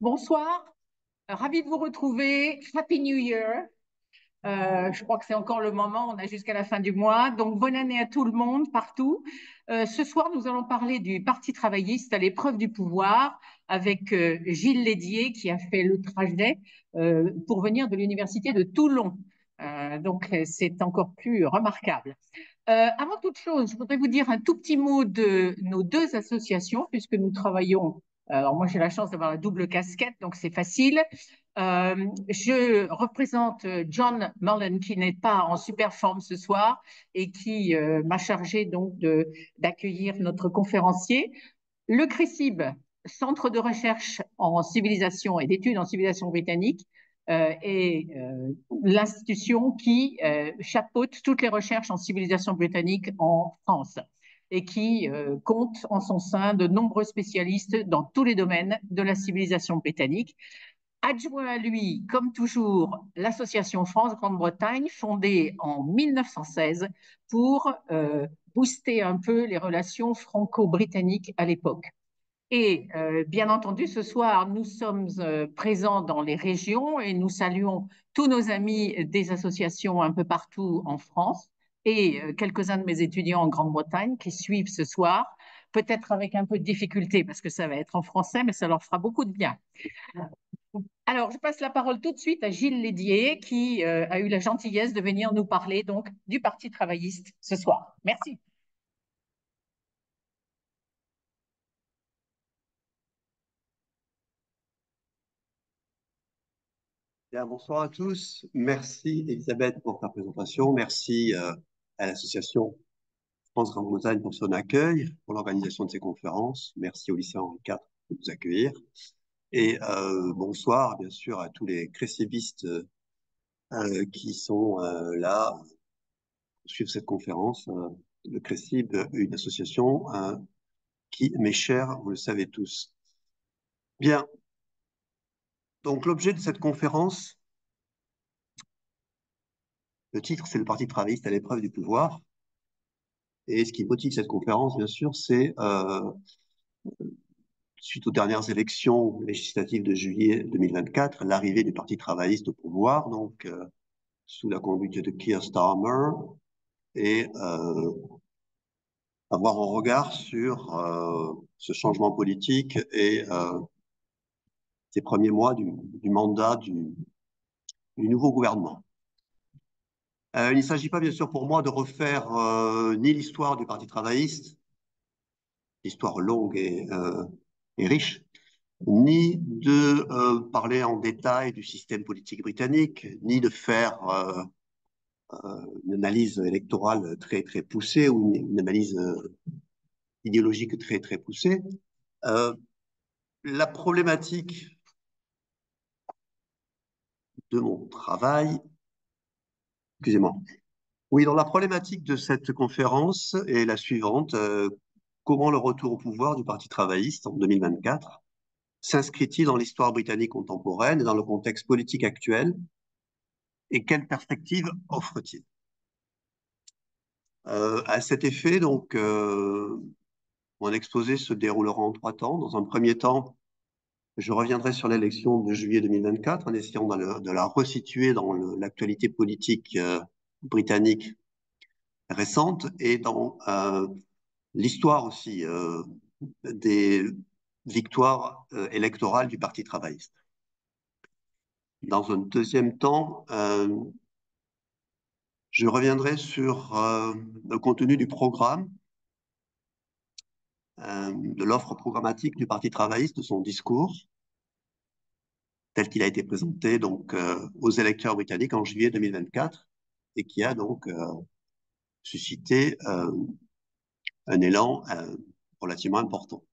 Bonsoir, ravi de vous retrouver. Happy New Year. Je crois que c'est encore le moment, on a jusqu'à la fin du mois. Donc, bonne année à tout le monde, partout. Ce soir, nous allons parler du Parti travailliste à l'épreuve du pouvoir avec Gilles Lédier qui a fait le trajet pour venir de l'Université de Toulon. C'est encore plus remarquable. Avant toute chose, je voudrais vous dire un tout petit mot de nos deux associations, puisque nous travaillons. Alors moi, j'ai la chance d'avoir la double casquette, donc c'est facile. Je représente John Mullen, qui n'est pas en super forme ce soir et qui m'a chargé donc d'accueillir notre conférencier. Le CRECIB, Centre de recherche en civilisation et d'études en civilisation britannique, est l'institution qui chapeaute toutes les recherches en civilisation britannique en France et qui compte en son sein de nombreux spécialistes dans tous les domaines de la civilisation britannique. Adjoint à lui, comme toujours, l'Association France-Grande-Bretagne, fondée en 1916 pour booster un peu les relations franco-britanniques à l'époque. Et bien entendu, ce soir, nous sommes présents dans les régions et nous saluons tous nos amis des associations un peu partout en France et quelques-uns de mes étudiants en Grande-Bretagne qui suivent ce soir, peut-être avec un peu de difficulté parce que ça va être en français, mais ça leur fera beaucoup de bien. Alors, je passe la parole tout de suite à Gilles Lédier qui a eu la gentillesse de venir nous parler donc du Parti travailliste ce soir. Merci. Bien, bonsoir à tous. Merci Elisabeth pour ta présentation. Merci à l'association France Grande-Bretagne pour son accueil, pour l'organisation de ces conférences. Merci au lycée Henri IV de nous accueillir. Et bonsoir bien sûr à tous les crécivistes qui sont là pour suivre cette conférence. Le Crécib, une association qui m'est chère, vous le savez tous. Bien, donc l'objet de cette conférence, le titre c'est le Parti travailliste à l'épreuve du pouvoir. Et ce qui motive cette conférence, bien sûr, c'est, suite aux dernières élections législatives de juillet 2024, l'arrivée du Parti travailliste au pouvoir, donc sous la conduite de Keir Starmer, et avoir un regard sur ce changement politique et ces premiers mois du mandat du nouveau gouvernement. Il ne s'agit pas, bien sûr, pour moi de refaire ni l'histoire du Parti travailliste, l'histoire longue et riche, ni de parler en détail du système politique britannique, ni de faire une analyse électorale très très poussée ou une analyse idéologique très très poussée. Euh, la problématique de mon travail, excusez-moi. Oui, donc la problématique de cette conférence est la suivante. Comment le retour au pouvoir du Parti travailliste en 2024 s'inscrit-il dans l'histoire britannique contemporaine et dans le contexte politique actuel, et quelles perspectives offre-t-il? À cet effet, donc, mon exposé se déroulera en trois temps. Dans un premier temps, je reviendrai sur l'élection de juillet 2024 en essayant de la resituer dans l'actualité politique britannique récente et dans l'histoire aussi des victoires électorales du Parti travailliste. Dans un deuxième temps, je reviendrai sur le contenu du programme, de l'offre programmatique du Parti travailliste, de son discours, tel qu'il a été présenté donc aux électeurs britanniques en juillet 2024 et qui a donc suscité un élan relativement important.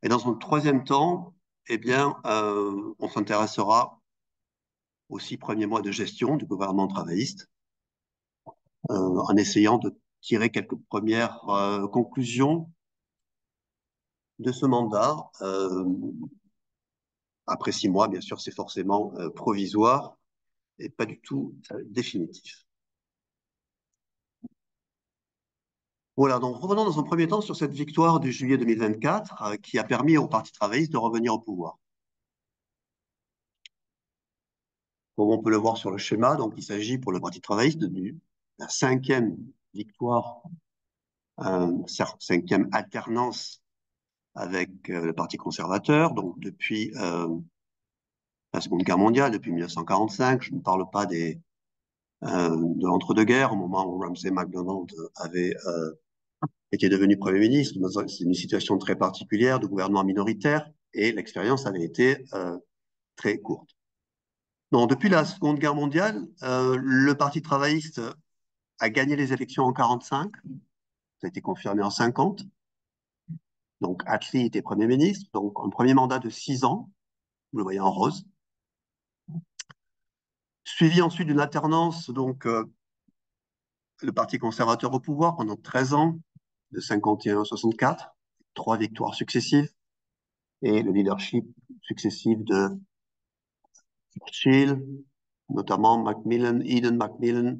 Et dans un troisième temps, eh bien, on s'intéressera aux 6 premiers mois de gestion du gouvernement travailliste, en essayant de tirer quelques premières conclusions de ce mandat. Après 6 mois, bien sûr, c'est forcément provisoire et pas du tout définitif. Voilà, donc revenons dans un premier temps sur cette victoire du juillet 2024 qui a permis au Parti travailliste de revenir au pouvoir. Comme on peut le voir sur le schéma, donc il s'agit pour le Parti travailliste de la cinquième victoire, cinquième alternance avec le Parti conservateur, donc depuis la Seconde Guerre mondiale, depuis 1945. Je ne parle pas de l'entre-deux-guerres, au moment où Ramsay MacDonald avait était devenu Premier ministre. C'est une situation très particulière de gouvernement minoritaire et l'expérience avait été très courte. Non, depuis la Seconde Guerre mondiale, le Parti travailliste a gagné les élections en 45, ça a été confirmé en 50. Donc Attlee était Premier ministre, donc un premier mandat de 6 ans, vous le voyez en rose, suivi ensuite d'une alternance, donc le Parti conservateur au pouvoir pendant 13 ans, de 51 à 64, 3 victoires successives, et le leadership successif de Churchill, notamment Macmillan, Eden Macmillan.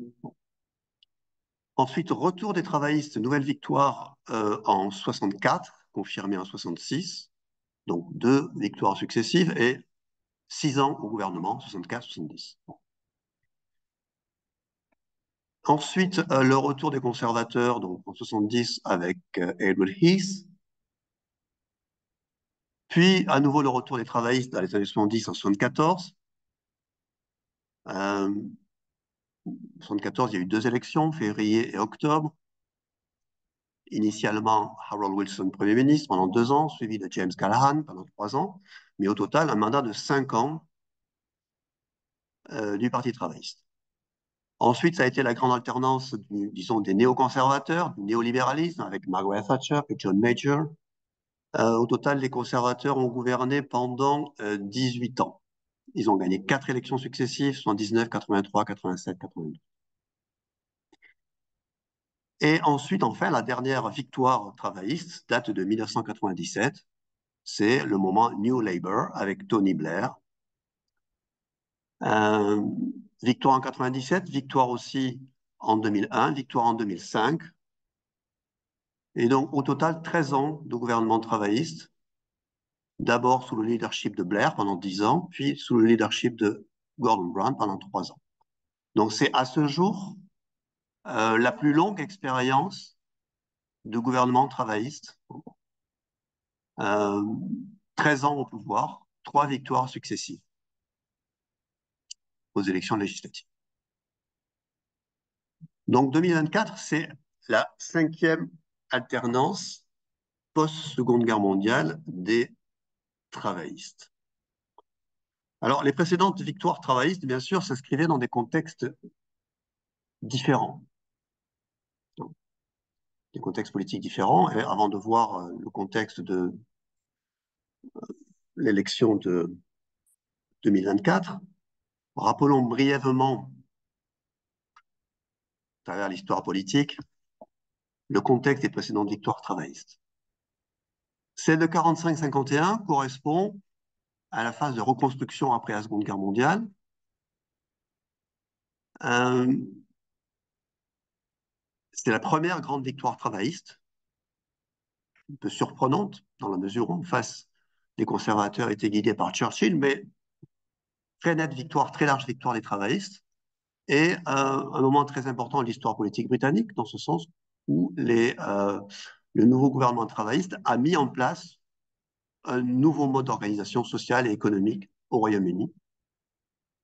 Ensuite, retour des travaillistes, nouvelle victoire en 64, confirmée en 66, donc 2 victoires successives et 6 ans au gouvernement, 64-70. Ensuite, le retour des conservateurs, donc en 70 avec Edward Heath. Puis, à nouveau, le retour des travaillistes dans les années 70 en 74. 74, il y a eu 2 élections, février et octobre. Initialement, Harold Wilson, Premier ministre, pendant 2 ans, suivi de James Callaghan pendant 3 ans, mais au total, un mandat de 5 ans du Parti travailliste. Ensuite, ça a été la grande alternance, disons, des néoconservateurs, du néolibéralisme, avec Margaret Thatcher et John Major. Au total, les conservateurs ont gouverné pendant 18 ans. Ils ont gagné 4 élections successives, 79, 83, 87, 82. Et ensuite, enfin, la dernière victoire travailliste date de 1997. C'est le moment New Labour avec Tony Blair. Euh, Victoire en 97, victoire aussi en 2001, victoire en 2005. Et donc, au total, 13 ans de gouvernement travailliste. D'abord sous le leadership de Blair pendant 10 ans, puis sous le leadership de Gordon Brown pendant 3 ans. Donc, c'est à ce jour la plus longue expérience de gouvernement travailliste. 13 ans au pouvoir, 3 victoires successives aux élections législatives. Donc 2024, c'est la 5e alternance post-Seconde Guerre mondiale des travaillistes. Alors, les précédentes victoires travaillistes, bien sûr, s'inscrivaient dans des contextes différents, des contextes politiques différents. Et avant de voir le contexte de l'élection de 2024, rappelons brièvement, à travers l'histoire politique, le contexte des précédentes victoires travaillistes. Celle de 45-51 correspond à la phase de reconstruction après la Seconde Guerre mondiale. C'est la première grande victoire travailliste, un peu surprenante, dans la mesure où en face, les conservateurs étaient guidés par Churchill, mais très nette victoire, très large victoire des travaillistes, et un moment très important de l'histoire politique britannique, dans ce sens où le nouveau gouvernement travailliste a mis en place un nouveau mode d'organisation sociale et économique au Royaume-Uni,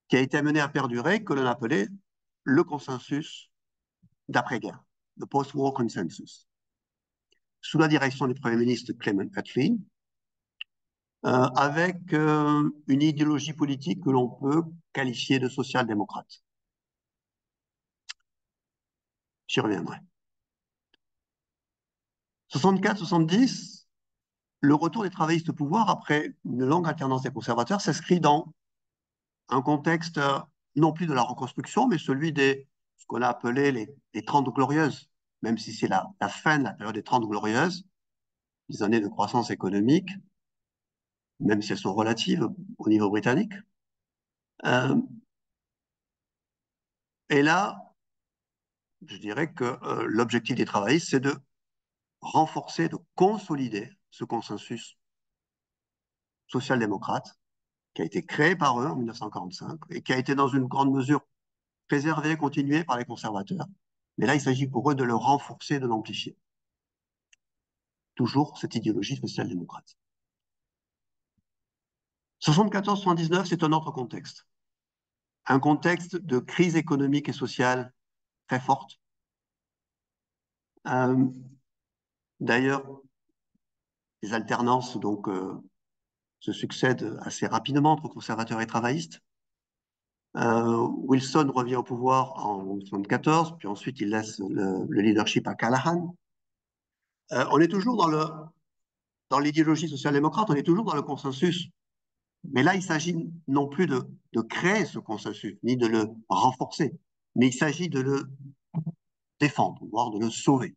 qui a été amené à perdurer, que l'on appelait le consensus d'après-guerre, le post-war consensus, sous la direction du Premier ministre Clement Attlee, avec une idéologie politique que l'on peut qualifier de social-démocrate. J'y reviendrai. 64-70, le retour des travaillistes au pouvoir après une longue alternance des conservateurs s'inscrit dans un contexte non plus de la reconstruction, mais celui des ce qu'on a appelé les 30 glorieuses, même si c'est la fin de la période des 30 glorieuses, les années de croissance économique, même si elles sont relatives au niveau britannique. Et là, je dirais que l'objectif des travaillistes, c'est de renforcer, de consolider ce consensus social-démocrate qui a été créé par eux en 1945 et qui a été dans une grande mesure préservé, continué par les conservateurs. Mais là, il s'agit pour eux de le renforcer, de l'amplifier. Toujours cette idéologie social-démocrate. 74-79, c'est un autre contexte. Un contexte de crise économique et sociale très forte. D'ailleurs, les alternances se succèdent assez rapidement entre conservateurs et travaillistes. Wilson revient au pouvoir en 1974, puis ensuite il laisse le leadership à Callahan. On est toujours dans l'idéologie social-démocrate, on est toujours dans le consensus. Mais là, il s'agit non plus de créer ce consensus, ni de le renforcer, mais il s'agit de le défendre, voire de le sauver.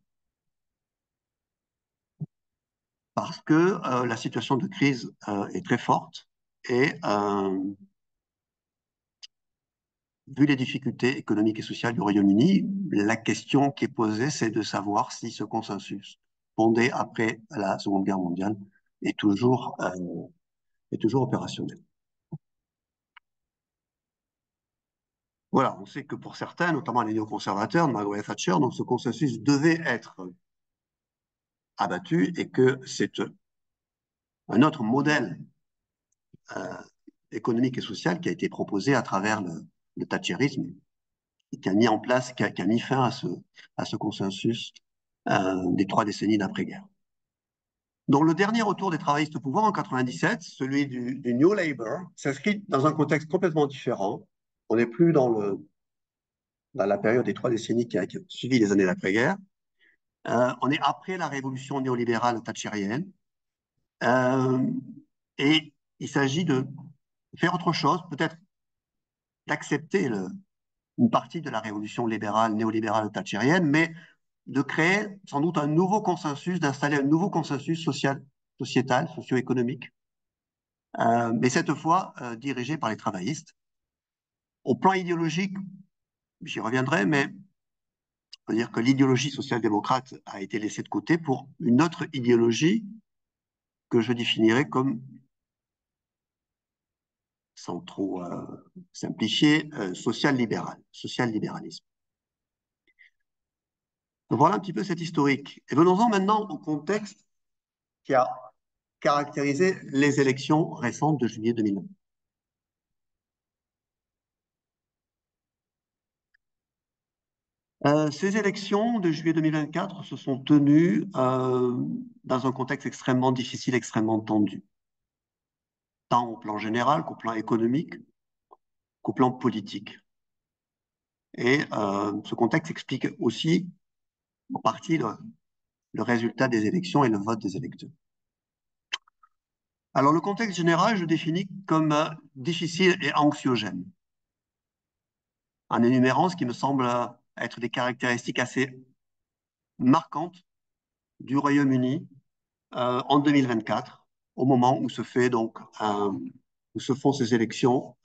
Parce que la situation de crise est très forte et vu les difficultés économiques et sociales du Royaume-Uni, la question qui est posée, c'est de savoir si ce consensus, fondé après la Seconde Guerre mondiale, est toujours opérationnel. Voilà, on sait que pour certains, notamment les néoconservateurs de Margaret Thatcher, donc ce consensus devait être abattu et que c'est un autre modèle euh, économique et social qui a été proposé à travers le thatcherisme et qui a mis en place, qui a mis fin à ce consensus des 3 décennies d'après-guerre. Donc le dernier retour des travaillistes au pouvoir en 97, celui du New Labour, s'inscrit dans un contexte complètement différent. On n'est plus dans la période des 3 décennies qui a suivi les années d'après-guerre. On est après la révolution néolibérale thatchérienne. Et il s'agit de faire autre chose, peut-être d'accepter une partie de la révolution libérale, néolibérale thatchérienne, mais de créer sans doute un nouveau consensus, d'installer un nouveau consensus sociétal, socio-économique, mais cette fois dirigé par les travaillistes. Au plan idéologique, j'y reviendrai, mais on peut dire que l'idéologie social-démocrate a été laissée de côté pour une autre idéologie que je définirais comme, sans trop simplifier, social-libéralisme. Donc voilà un petit peu cette historique. Et venons-en maintenant au contexte qui a caractérisé les élections récentes de juillet 2020. Ces élections de juillet 2024 se sont tenues dans un contexte extrêmement difficile, extrêmement tendu, tant au plan général qu'au plan économique, qu'au plan politique. Et ce contexte explique aussi en partie le résultat des élections et le vote des électeurs. Alors le contexte général, je le définis comme difficile et anxiogène, en énumérant ce qui me semble être des caractéristiques assez marquantes du Royaume-Uni en 2024, au moment où où se font ces élections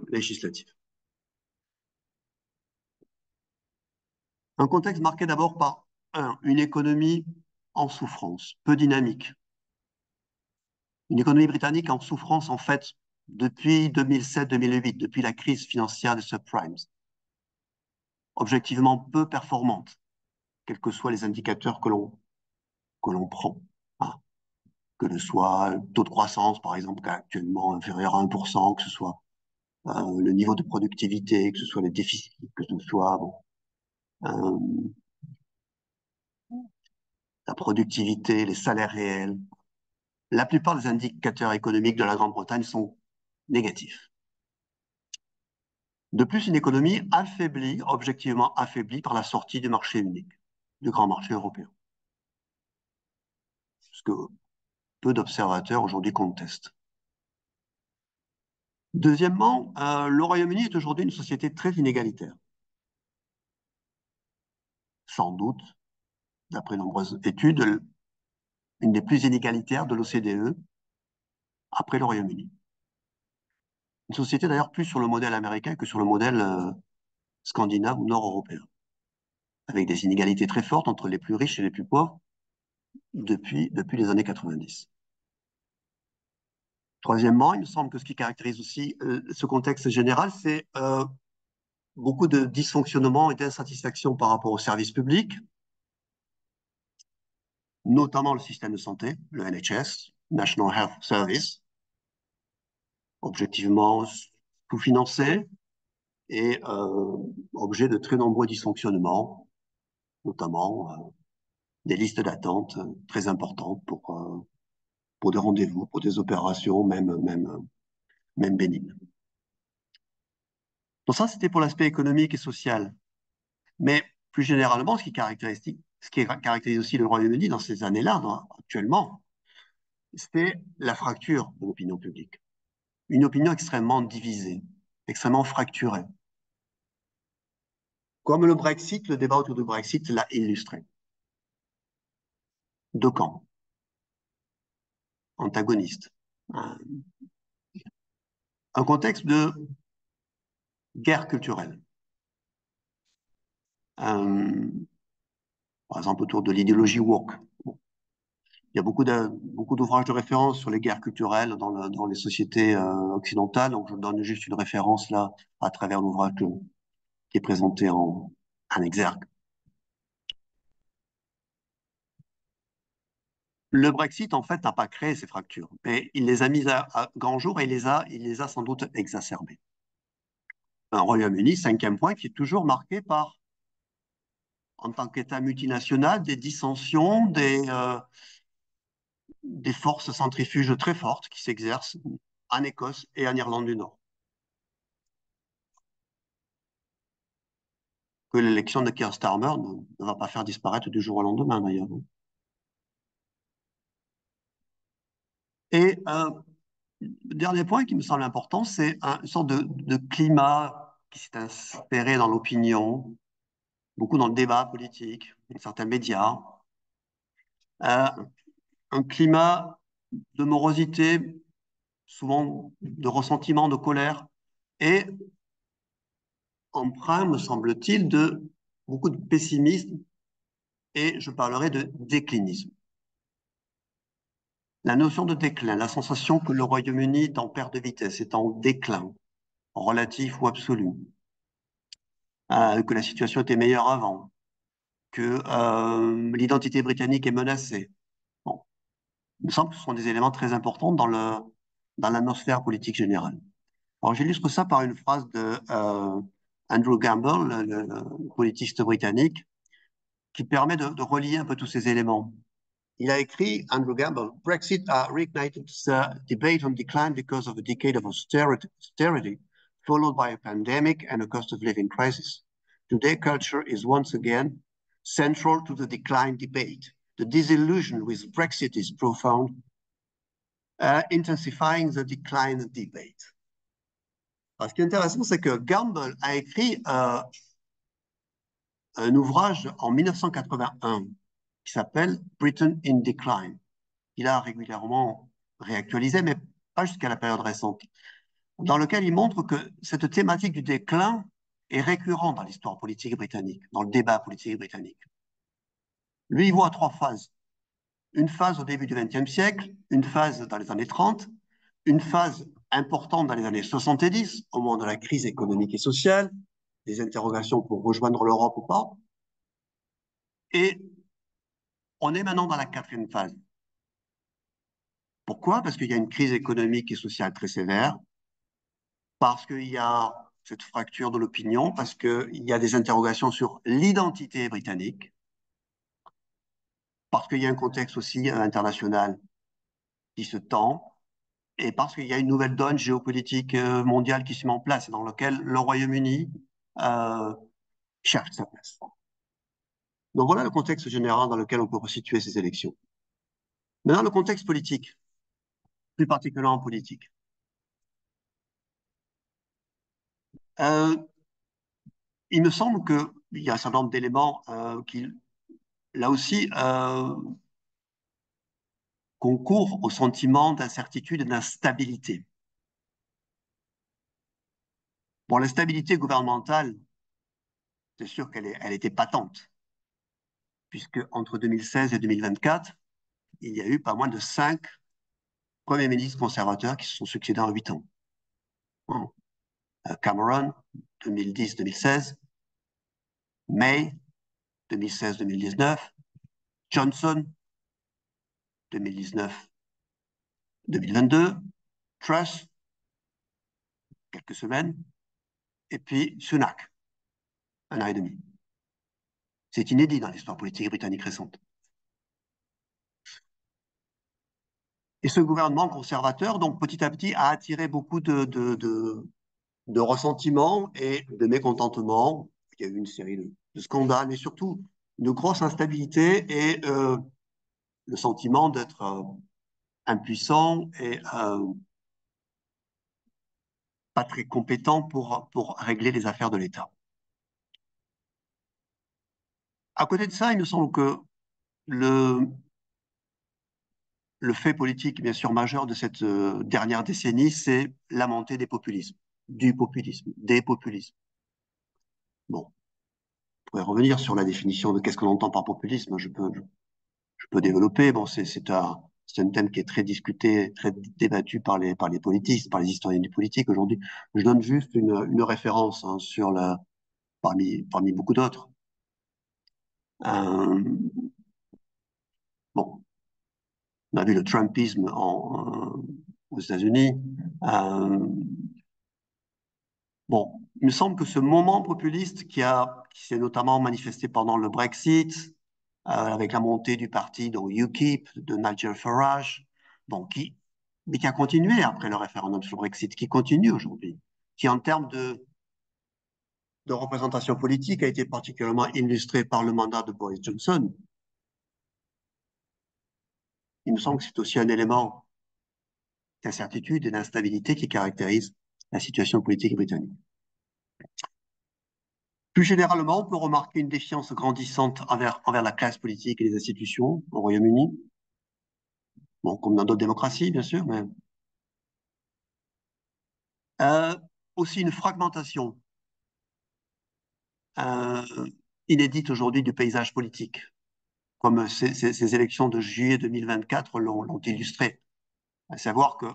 législatives. Un contexte marqué d'abord par une économie en souffrance, peu dynamique. Une économie britannique en souffrance, en fait, depuis 2007-2008, depuis la crise financière des subprimes. Objectivement peu performante, quels que soient les indicateurs que l'on prend. Hein. Que ce soit le taux de croissance, par exemple, qui est actuellement inférieur à 1%, que ce soit le niveau de productivité, que ce soit les déficits, que ce soit euh, la productivité, les salaires réels. La plupart des indicateurs économiques de la Grande-Bretagne sont négatifs. De plus, une économie affaiblie, objectivement affaiblie par la sortie du marché unique, du grand marché européen. Ce que peu d'observateurs aujourd'hui contestent. Deuxièmement, le Royaume-Uni est aujourd'hui une société très inégalitaire. Sans doute, d'après nombreuses études, une des plus inégalitaires de l'OCDE après le Royaume-Uni. Une société d'ailleurs plus sur le modèle américain que sur le modèle scandinave ou nord-européen, avec des inégalités très fortes entre les plus riches et les plus pauvres depuis les années 90. Troisièmement, il me semble que ce qui caractérise aussi ce contexte général, c'est beaucoup de dysfonctionnement et d'insatisfaction par rapport aux services publics, notamment le système de santé, le NHS, National Health Service, objectivement sous-financé et objet de très nombreux dysfonctionnements, notamment des listes d'attente très importantes pour des rendez-vous, pour des opérations, même bénignes. Donc ça, c'était pour l'aspect économique et social. Mais plus généralement, ce qui caractérise aussi le Royaume-Uni dans ces années-là, actuellement, c'est la fracture de l'opinion publique. Une opinion extrêmement divisée, extrêmement fracturée. Comme le Brexit, le débat autour du Brexit l'a illustré. Deux camps, antagonistes. Un contexte de guerre culturelle. Par exemple, autour de l'idéologie woke. Bon. Il y a beaucoup d'ouvrages de référence sur les guerres culturelles dans les sociétés occidentales. Donc, je donne juste une référence là à travers l'ouvrage qui est présenté en exergue. Le Brexit, en fait, n'a pas créé ces fractures, mais il les a mises à grand jour et il les a sans doute exacerbées. Un Royaume-Uni, cinquième point, qui est toujours marqué par, en tant qu'État multinational, des dissensions, des forces centrifuges très fortes qui s'exercent en Écosse et en Irlande du Nord. Que l'élection de Keir Starmer ne va pas faire disparaître du jour au lendemain, d'ailleurs. Et le dernier point qui me semble important, c'est une sorte de climat qui s'est inséré dans l'opinion, beaucoup dans le débat politique, dans certains médias, euh, un climat de morosité, souvent de ressentiment, de colère, et empreint, me semble-t-il, de beaucoup de pessimisme, et je parlerai de déclinisme. La notion de déclin, la sensation que le Royaume-Uni est en perte de vitesse, est en déclin, relatif ou absolu, que la situation était meilleure avant, que l'identité britannique est menacée. Bon, il me semble que ce sont des éléments très importants dans l'atmosphère politique générale. Alors j'illustre ça par une phrase de Andrew Gamble, le politiste britannique, qui permet de relier un peu tous ces éléments. Il a écrit, Andrew Gamble, Brexit a reignited the debate on decline because of a decade of austerity, followed by a pandemic and a cost of living crisis. Today, culture is once again central to the decline debate. The disillusion with Brexit is profound, intensifying the decline debate. Alors, ce qui est intéressant, c'est que Gamble a écrit un ouvrage en 1981 qui s'appelle Britain in Decline. Il a régulièrement réactualisé, mais pas jusqu'à la période récente, dans lequel il montre que cette thématique du déclin est récurrente dans l'histoire politique britannique, dans le débat politique britannique. Lui, il voit trois phases. Une phase au début du XXe siècle, une phase dans les années 30, une phase importante dans les années 70, au moment de la crise économique et sociale, des interrogations pour rejoindre l'Europe ou pas. Et on est maintenant dans la quatrième phase. Pourquoi? Parce qu'il y a une crise économique et sociale très sévère, parce qu'il y a cette fracture de l'opinion, parce qu'il y a des interrogations sur l'identité britannique, parce qu'il y a un contexte aussi international qui se tend, et parce qu'il y a une nouvelle donne géopolitique mondiale qui se met en place, dans laquelle le Royaume-Uni cherche sa place. Donc voilà le contexte général dans lequel on peut resituer ces élections. Maintenant, le contexte politique, plus particulièrement politique. Euh, il me semble qu'il y a un certain nombre d'éléments qui, là aussi, concourent au sentiment d'incertitude et d'instabilité. Bon, l'instabilité gouvernementale, c'est sûr elle était patente, puisque entre 2016 et 2024, il y a eu pas moins de 5 premiers ministres conservateurs qui se sont succédés en 8 ans. Cameron, 2010-2016, May, 2016-2019, Johnson, 2019-2022, Truss, quelques semaines, et puis Sunak, 1 an et demi. C'est inédit dans l'histoire politique britannique récente. Et ce gouvernement conservateur, donc petit à petit, a attiré beaucoup de ressentiment et de mécontentement. Il y a eu une série de scandales, mais surtout de grosses instabilités et le sentiment d'être impuissant et pas très compétent pour régler les affaires de l'État. À côté de ça, il me semble que le, le fait politique, bien sûr, majeur de cette dernière décennie, c'est la montée des populismes, du populisme, des populismes. Bon, on pourrait revenir sur la définition de qu'est-ce qu'on entend par populisme. Je peux développer. Bon, c'est un thème qui est très discuté, très débattu par les politistes, par les historiens du politique aujourd'hui. Je donne juste une référence hein, parmi beaucoup d'autres. Euh, bon, on a vu le Trumpisme aux États-Unis. Euh, bon, il me semble que ce moment populiste qui s'est notamment manifesté pendant le Brexit, avec la montée du parti donc UKIP de Nigel Farage, bon, mais qui a continué après le référendum sur le Brexit, qui continue aujourd'hui, qui en termes de représentation politique a été particulièrement illustré par le mandat de Boris Johnson. Il me semble que c'est aussi un élément d'incertitude et d'instabilité qui caractérise la situation politique britannique. Plus généralement, on peut remarquer une défiance grandissante envers la classe politique et les institutions au Royaume-Uni. Bon, comme dans d'autres démocraties, bien sûr, mais euh, aussi une fragmentation euh, inédite aujourd'hui du paysage politique, comme ces élections de juillet 2024 l'ont illustré. À savoir que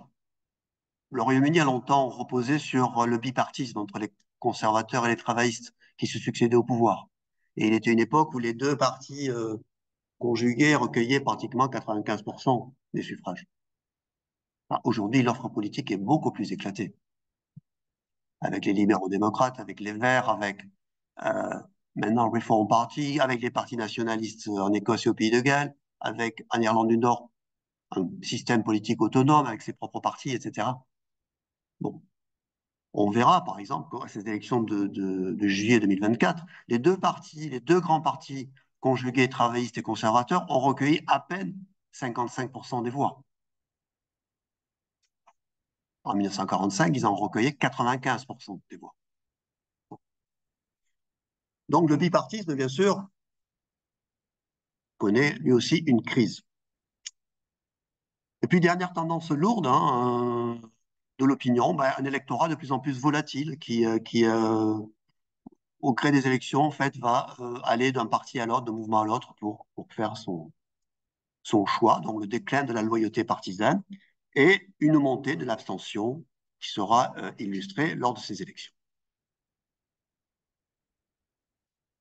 le Royaume-Uni a longtemps reposé sur le bipartisme entre les conservateurs et les travaillistes qui se succédaient au pouvoir. Et il était une époque où les deux partis conjugués recueillaient pratiquement 95% des suffrages. Aujourd'hui, l'offre politique est beaucoup plus éclatée, avec les libéraux-démocrates, avec les Verts, avec euh, maintenant Reform Party, avec les partis nationalistes en Écosse et au Pays de Galles, avec en Irlande du Nord un système politique autonome avec ses propres partis, etc. Bon, on verra par exemple à ces élections de juillet 2024, les deux grands partis conjugués travaillistes et conservateurs ont recueilli à peine 55% des voix. En 1945, ils en recueillaient 95% des voix. Donc le bipartisme, bien sûr, connaît lui aussi une crise. Et puis, dernière tendance lourde de l'opinion, ben, un électorat de plus en plus volatile qui au gré des élections, en fait, va aller d'un parti à l'autre, d'un mouvement à l'autre pour faire son choix. Donc, le déclin de la loyauté partisane et une montée de l'abstention qui sera illustrée lors de ces élections.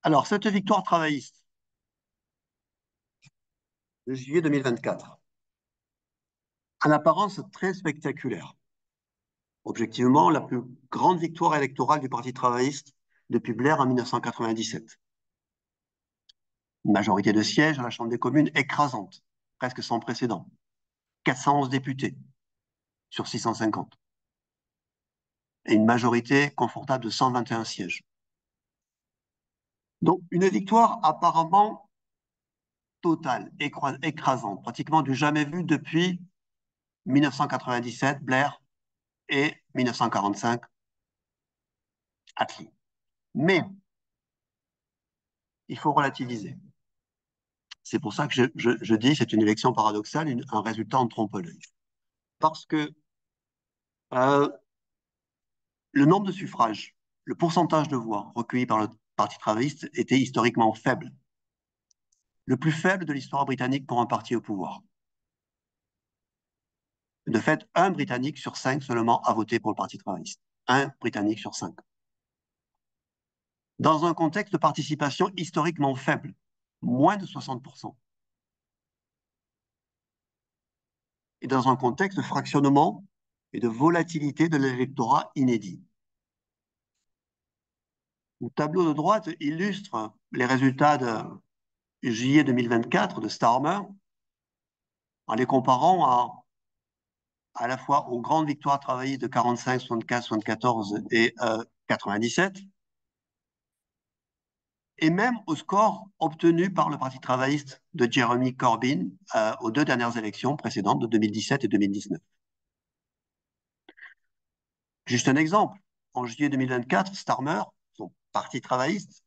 Alors, cette victoire travailliste de juillet 2024, en apparence très spectaculaire, objectivement la plus grande victoire électorale du Parti travailliste depuis Blair en 1997. Une majorité de sièges à la Chambre des communes écrasante, presque sans précédent. 411 députés sur 650. Et une majorité confortable de 121 sièges. Donc une victoire apparemment totale, écrasante, pratiquement du jamais vu depuis 1997, Blair, et 1945, Attlee. Mais il faut relativiser. C'est pour ça que je dis c'est une élection paradoxale, un résultat en trompe-l'œil. Parce que euh, le nombre de suffrages, le pourcentage de voix recueillis par le Parti travailliste était historiquement faible. Le plus faible de l'histoire britannique pour un parti au pouvoir. De fait, un Britannique sur 5 seulement a voté pour le Parti travailliste. Un Britannique sur 5. Dans un contexte de participation historiquement faible, moins de 60%. Et dans un contexte de fractionnement et de volatilité de l'électorat inédit. Le tableau de droite illustre les résultats de juillet 2024 de Starmer en les comparant à la fois aux grandes victoires travaillistes de 45, 75, 74 et 97, et même au score obtenu par le Parti travailliste de Jeremy Corbyn aux deux dernières élections précédentes de 2017 et 2019. Juste un exemple, en juillet 2024, Starmer, son Parti travailliste,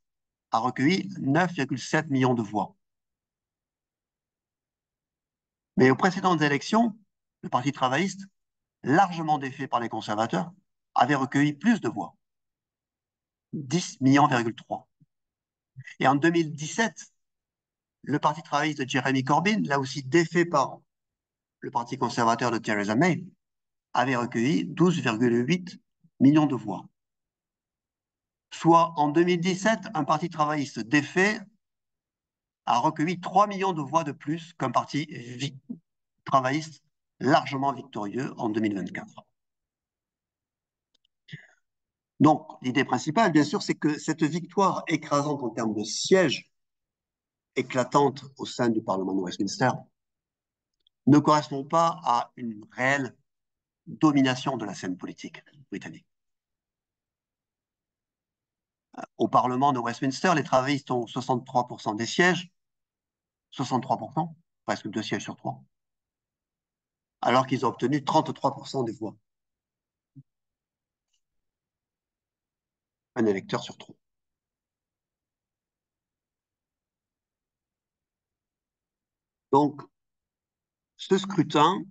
a recueilli 9,7 millions de voix. Mais aux précédentes élections, le Parti travailliste, largement défait par les conservateurs, avait recueilli plus de voix, 10 millions,3. Et en 2017, le Parti travailliste de Jeremy Corbyn, là aussi défait par le Parti conservateur de Theresa May, avait recueilli 12,8 millions de voix. Soit en 2017, un parti travailliste défait a recueilli 3 millions de voix de plus qu'un parti travailliste largement victorieux en 2024. Donc, l'idée principale, bien sûr, c'est que cette victoire écrasante en termes de sièges, éclatante au sein du Parlement de Westminster, ne correspond pas à une réelle domination de la scène politique britannique. Au Parlement de Westminster, les travaillistes ont 63% des sièges, 63%, presque 2 sièges sur 3, alors qu'ils ont obtenu 33% des voix. Un électeur sur 3. Donc, ce scrutin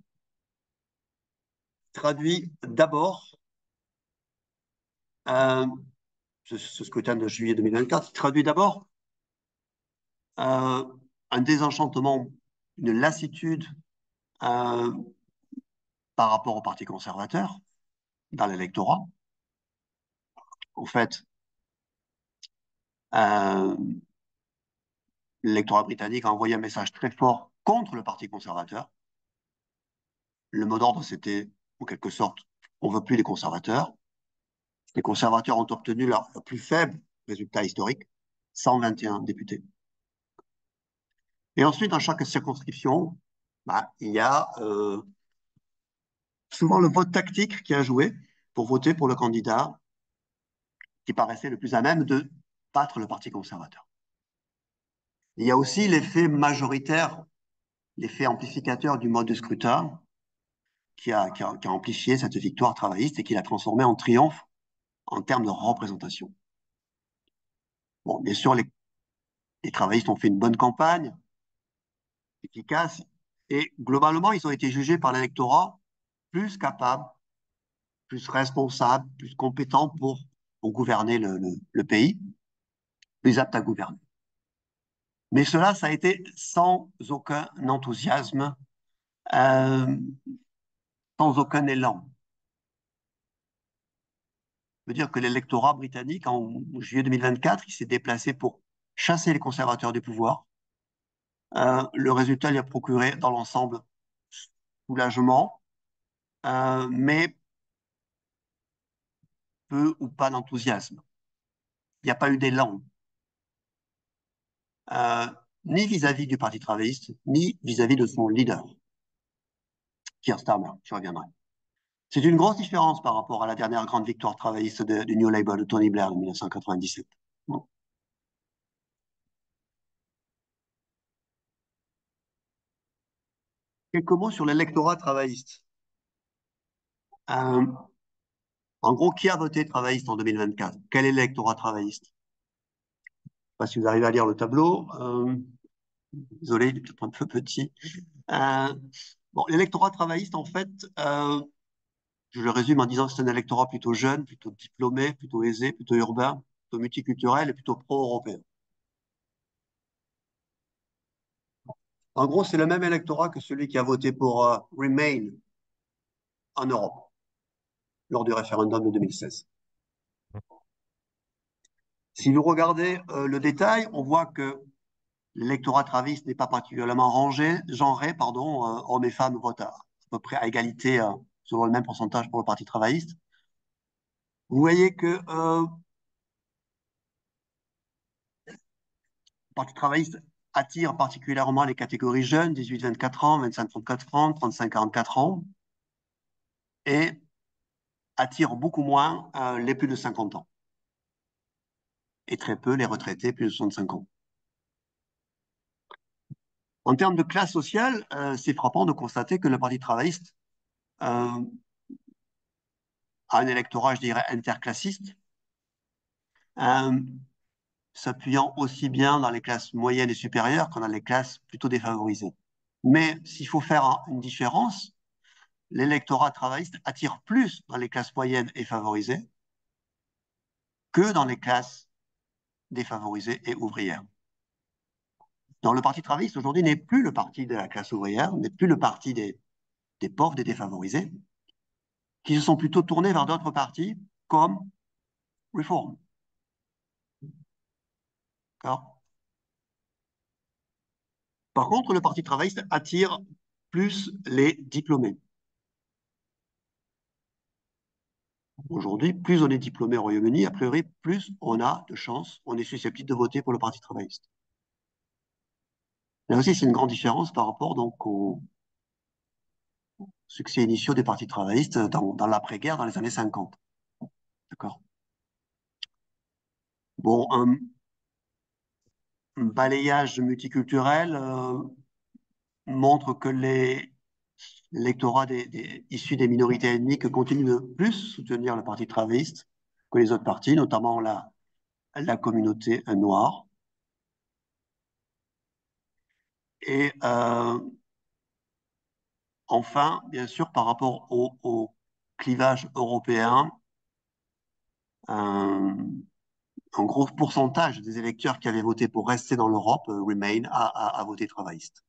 traduit d'abord, euh, ce scrutin de juillet 2024, traduit d'abord un désenchantement, une lassitude euh, par rapport au Parti conservateur dans l'électorat. En fait, euh, l'électorat britannique a envoyé un message très fort contre le Parti conservateur. Le mot d'ordre, c'était, en quelque sorte, on ne veut plus les conservateurs. Les conservateurs ont obtenu leur plus faible résultat historique, 121 députés. Et ensuite, dans chaque circonscription, il y a souvent le vote tactique qui a joué pour voter pour le candidat qui paraissait le plus à même de battre le Parti conservateur. Il y a aussi l'effet majoritaire, l'effet amplificateur du mode de scrutin qui a amplifié cette victoire travailliste et qui l'a transformée en triomphe en termes de représentation. Bon, bien sûr, les travaillistes ont fait une bonne campagne, efficace, et globalement, ils ont été jugés par l'électorat plus capables, plus responsables, plus compétents pour gouverner le pays, plus aptes à gouverner. Mais cela, ça a été sans aucun enthousiasme, euh, sans aucun élan. Je veux dire que l'électorat britannique, en juillet 2024, il s'est déplacé pour chasser les conservateurs du pouvoir. Le résultat lui a procuré dans l'ensemble soulagement, mais peu ou pas d'enthousiasme. Il n'y a pas eu d'élan, ni vis-à-vis du Parti travailliste, ni vis-à-vis de son leader, Keir Starmer, je reviendrai. C'est une grosse différence par rapport à la dernière grande victoire travailliste du New Labour de Tony Blair en 1997. Bon. Quelques mots sur l'électorat travailliste. Euh, En gros, qui a voté travailliste en 2024? Quel est l'électorat travailliste? Je ne sais pas si vous arrivez à lire le tableau. Désolé, il est peut-être un peu petit. Euh, bon, l'électorat travailliste, en fait, je le résume en disant que c'est un électorat plutôt jeune, plutôt diplômé, plutôt aisé, plutôt urbain, plutôt multiculturel et plutôt pro-européen. En gros, c'est le même électorat que celui qui a voté pour Remain en Europe lors du référendum de 2016. Si vous regardez le détail, on voit que l'électorat travailliste n'est pas particulièrement genré, hommes et femmes votent à peu près à égalité, selon le même pourcentage pour le Parti travailliste. Vous voyez que le Parti travailliste attire particulièrement les catégories jeunes, 18-24 ans, 25-34 ans, 35-44 ans, et attire beaucoup moins les plus de 50 ans, et très peu les retraités plus de 65 ans. En termes de classe sociale, c'est frappant de constater que le Parti travailliste a un électorat, je dirais, interclassiste, euh, s'appuyant aussi bien dans les classes moyennes et supérieures que dans les classes plutôt défavorisées. Mais s'il faut faire une différence, l'électorat travailliste attire plus dans les classes moyennes et favorisées que dans les classes défavorisées et ouvrières. Donc le Parti travailliste aujourd'hui n'est plus le parti de la classe ouvrière, n'est plus le parti des pauvres, des défavorisés, qui se sont plutôt tournés vers d'autres partis comme Reform. Par contre, le Parti travailliste attire plus les diplômés. Aujourd'hui, plus on est diplômé au Royaume-Uni, a priori, plus on a de chances, on est susceptible de voter pour le Parti travailliste. Là aussi, c'est une grande différence par rapport donc aux succès initiaux des partis travaillistes dans l'après-guerre, dans les années 50. D'accord. Bon, un balayage multiculturel montre que l'électorat issu des minorités ethniques continue de plus soutenir le Parti travailliste que les autres partis, notamment la communauté noire. Et enfin, bien sûr, par rapport au clivage européen, un gros pourcentage des électeurs qui avaient voté pour rester dans l'Europe, Remain, a voté travailliste.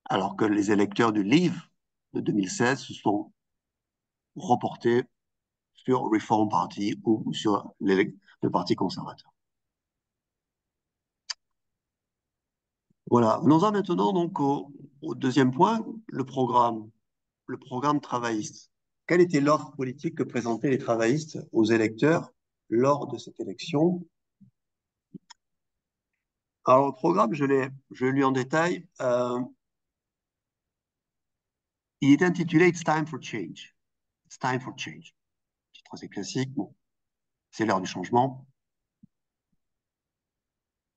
Alors que les électeurs du Leave de 2016 se sont reportés sur Reform Party ou sur le Parti conservateur. Voilà. Venons-en maintenant donc au deuxième point, le programme travailliste. Quelle était l'offre politique que présentaient les travaillistes aux électeurs lors de cette élection? Alors, le programme, je l'ai lu en détail. Il est intitulé It's Time for Change. It's Time for Change. Titre assez classique. Bon, c'est l'heure du changement.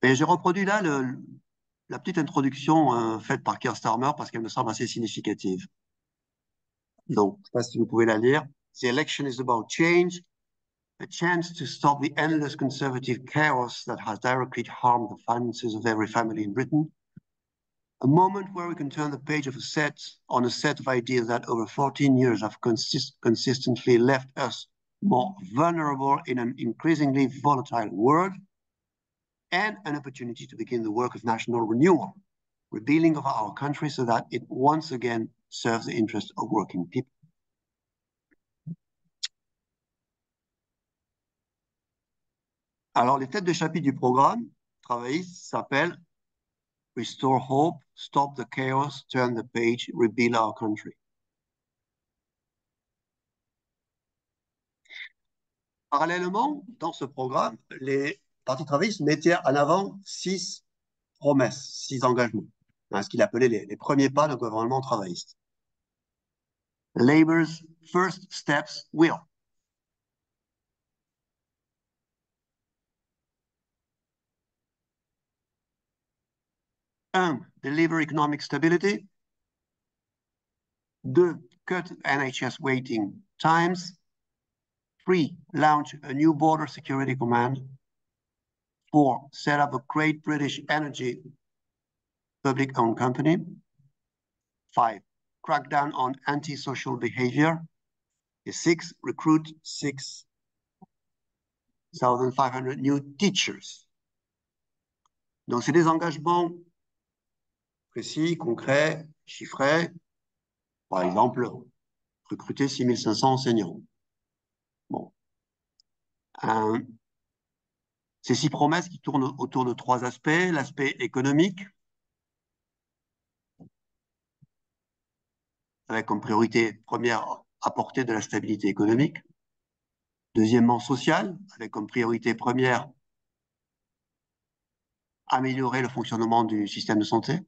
Et j'ai reproduit là la petite introduction faite par Keir Starmer parce qu'elle me semble assez significative. Donc, je ne sais pas si vous pouvez la lire. The election is about change, a chance to stop the endless conservative chaos that has directly harmed the finances of every family in Britain. A moment where we can turn the page of on a set of ideas that over 14 years have consistently left us more vulnerable in an increasingly volatile world, and an opportunity to begin the work of national renewal, rebuilding of our country so that it once again serves the interests of working people. Alors, les têtes de chapitre du programme travailliste s'appellent Restore Hope, Stop the Chaos, Turn the Page, Rebuild Our Country. Parallèlement, dans ce programme, les partis travaillistes mettaient en avant 6 promesses, 6 engagements, ce qu'il appelait les premiers pas de gouvernement travailliste. Labour's first steps will. Un, deliver economic stability. 2, cut NHS waiting times. 3, launch a new border security command. 4, set up a Great British Energy public-owned company. 5, crack down on antisocial behavior. Et 6, recruit 6,500 new teachers. Donc, c'est des engagements précis, concrets, chiffrait, par exemple, recruter 6500 enseignants. Bon. Ces 6 promesses qui tournent autour de 3 aspects. L'aspect économique, avec comme priorité première apporter de la stabilité économique. Deuxièmement, social, avec comme priorité première améliorer le fonctionnement du système de santé.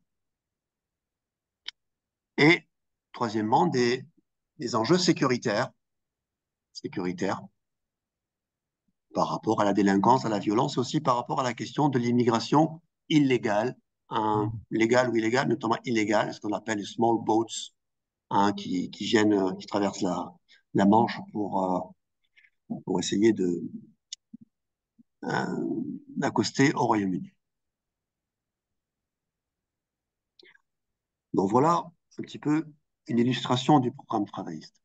Et troisièmement, des enjeux sécuritaires par rapport à la délinquance, à la violence, aussi par rapport à la question de l'immigration illégale, légale ou illégale, notamment illégale, ce qu'on appelle les small boats, qui traversent la Manche pour essayer d'accoster au Royaume-Uni. Donc voilà un petit peu une illustration du programme travailliste.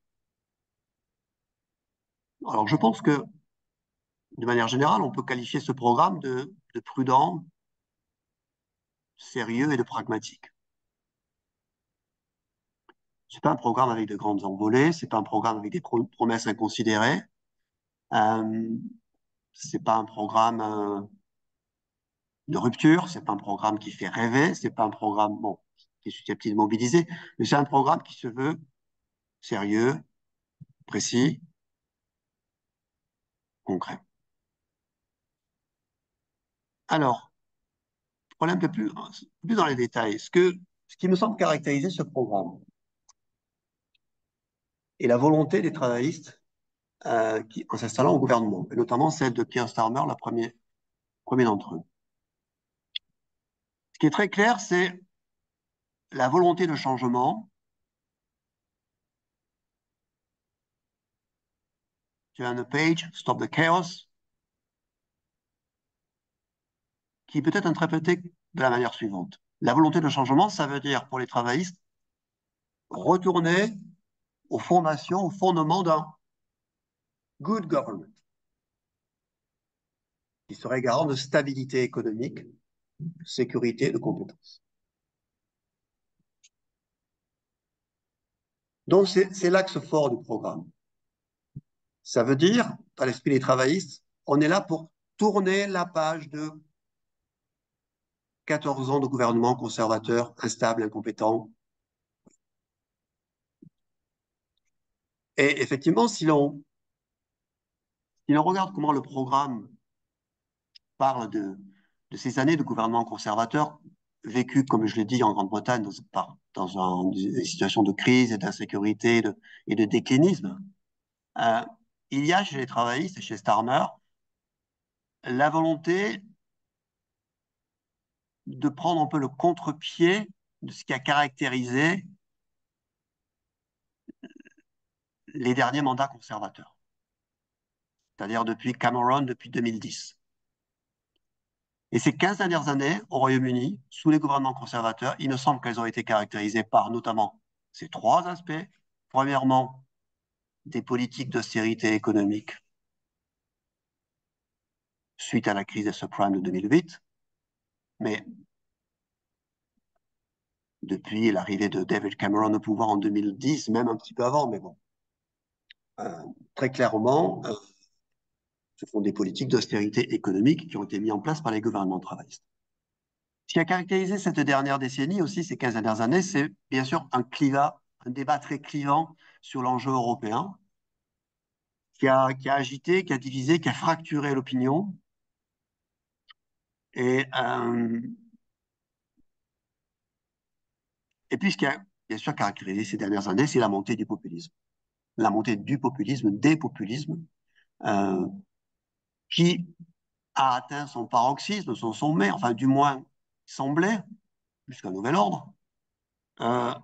Alors je pense que, de manière générale, on peut qualifier ce programme de prudent, sérieux et de pragmatique. C'est pas un programme avec de grandes envolées, c'est pas un programme avec des promesses inconsidérées, euh, c'est pas un programme de rupture, c'est pas un programme qui fait rêver, c'est pas un programme qui est susceptible de mobiliser, mais c'est un programme qui se veut sérieux, précis, concret. Alors, pour aller un peu plus dans les détails, ce qui me semble caractériser ce programme est la volonté des travaillistes en s'installant au gouvernement, et notamment celle de Keir Starmer, premier d'entre eux. Ce qui est très clair, c'est la volonté de changement. Turn the page, stop the chaos, qui peut être interprétée de la manière suivante. La volonté de changement, ça veut dire pour les travaillistes retourner aux fondations, au fondement d'un good government, qui serait garant de stabilité économique, de sécurité et de compétences. Donc c'est l'axe fort du programme. Ça veut dire, à l'esprit des travaillistes, on est là pour tourner la page de 14 ans de gouvernement conservateur, instable, incompétent. Et effectivement, si l'on regarde comment le programme parle de ces années de gouvernement conservateur, vécues, comme je l'ai dit, en Grande-Bretagne, dans une situation de crise et d'insécurité et de déclinisme, euh, il y a chez les travaillistes et chez Starmer la volonté de prendre un peu le contre-pied de ce qui a caractérisé les derniers mandats conservateurs, c'est-à-dire depuis Cameron, depuis 2010. Et ces 15 dernières années au Royaume-Uni, sous les gouvernements conservateurs, il me semble qu'elles ont été caractérisées par notamment ces 3 aspects. Premièrement, des politiques d'austérité économique suite à la crise des subprimes de 2008, mais depuis l'arrivée de David Cameron au pouvoir en 2010, même un petit peu avant, mais bon, très clairement, ce sont des politiques d'austérité économique qui ont été mises en place par les gouvernements travaillistes. Ce qui a caractérisé cette dernière décennie aussi, ces 15 dernières années, c'est bien sûr un débat très clivant sur l'enjeu européen, qui a agité, qui a divisé, qui a fracturé l'opinion. Et puis, ce qui a bien sûr caractérisé ces dernières années, c'est la montée du populisme. La montée du populisme, des populismes, euh, qui a atteint son paroxysme, son sommet, enfin du moins semblait, jusqu'à nouvel ordre, euh,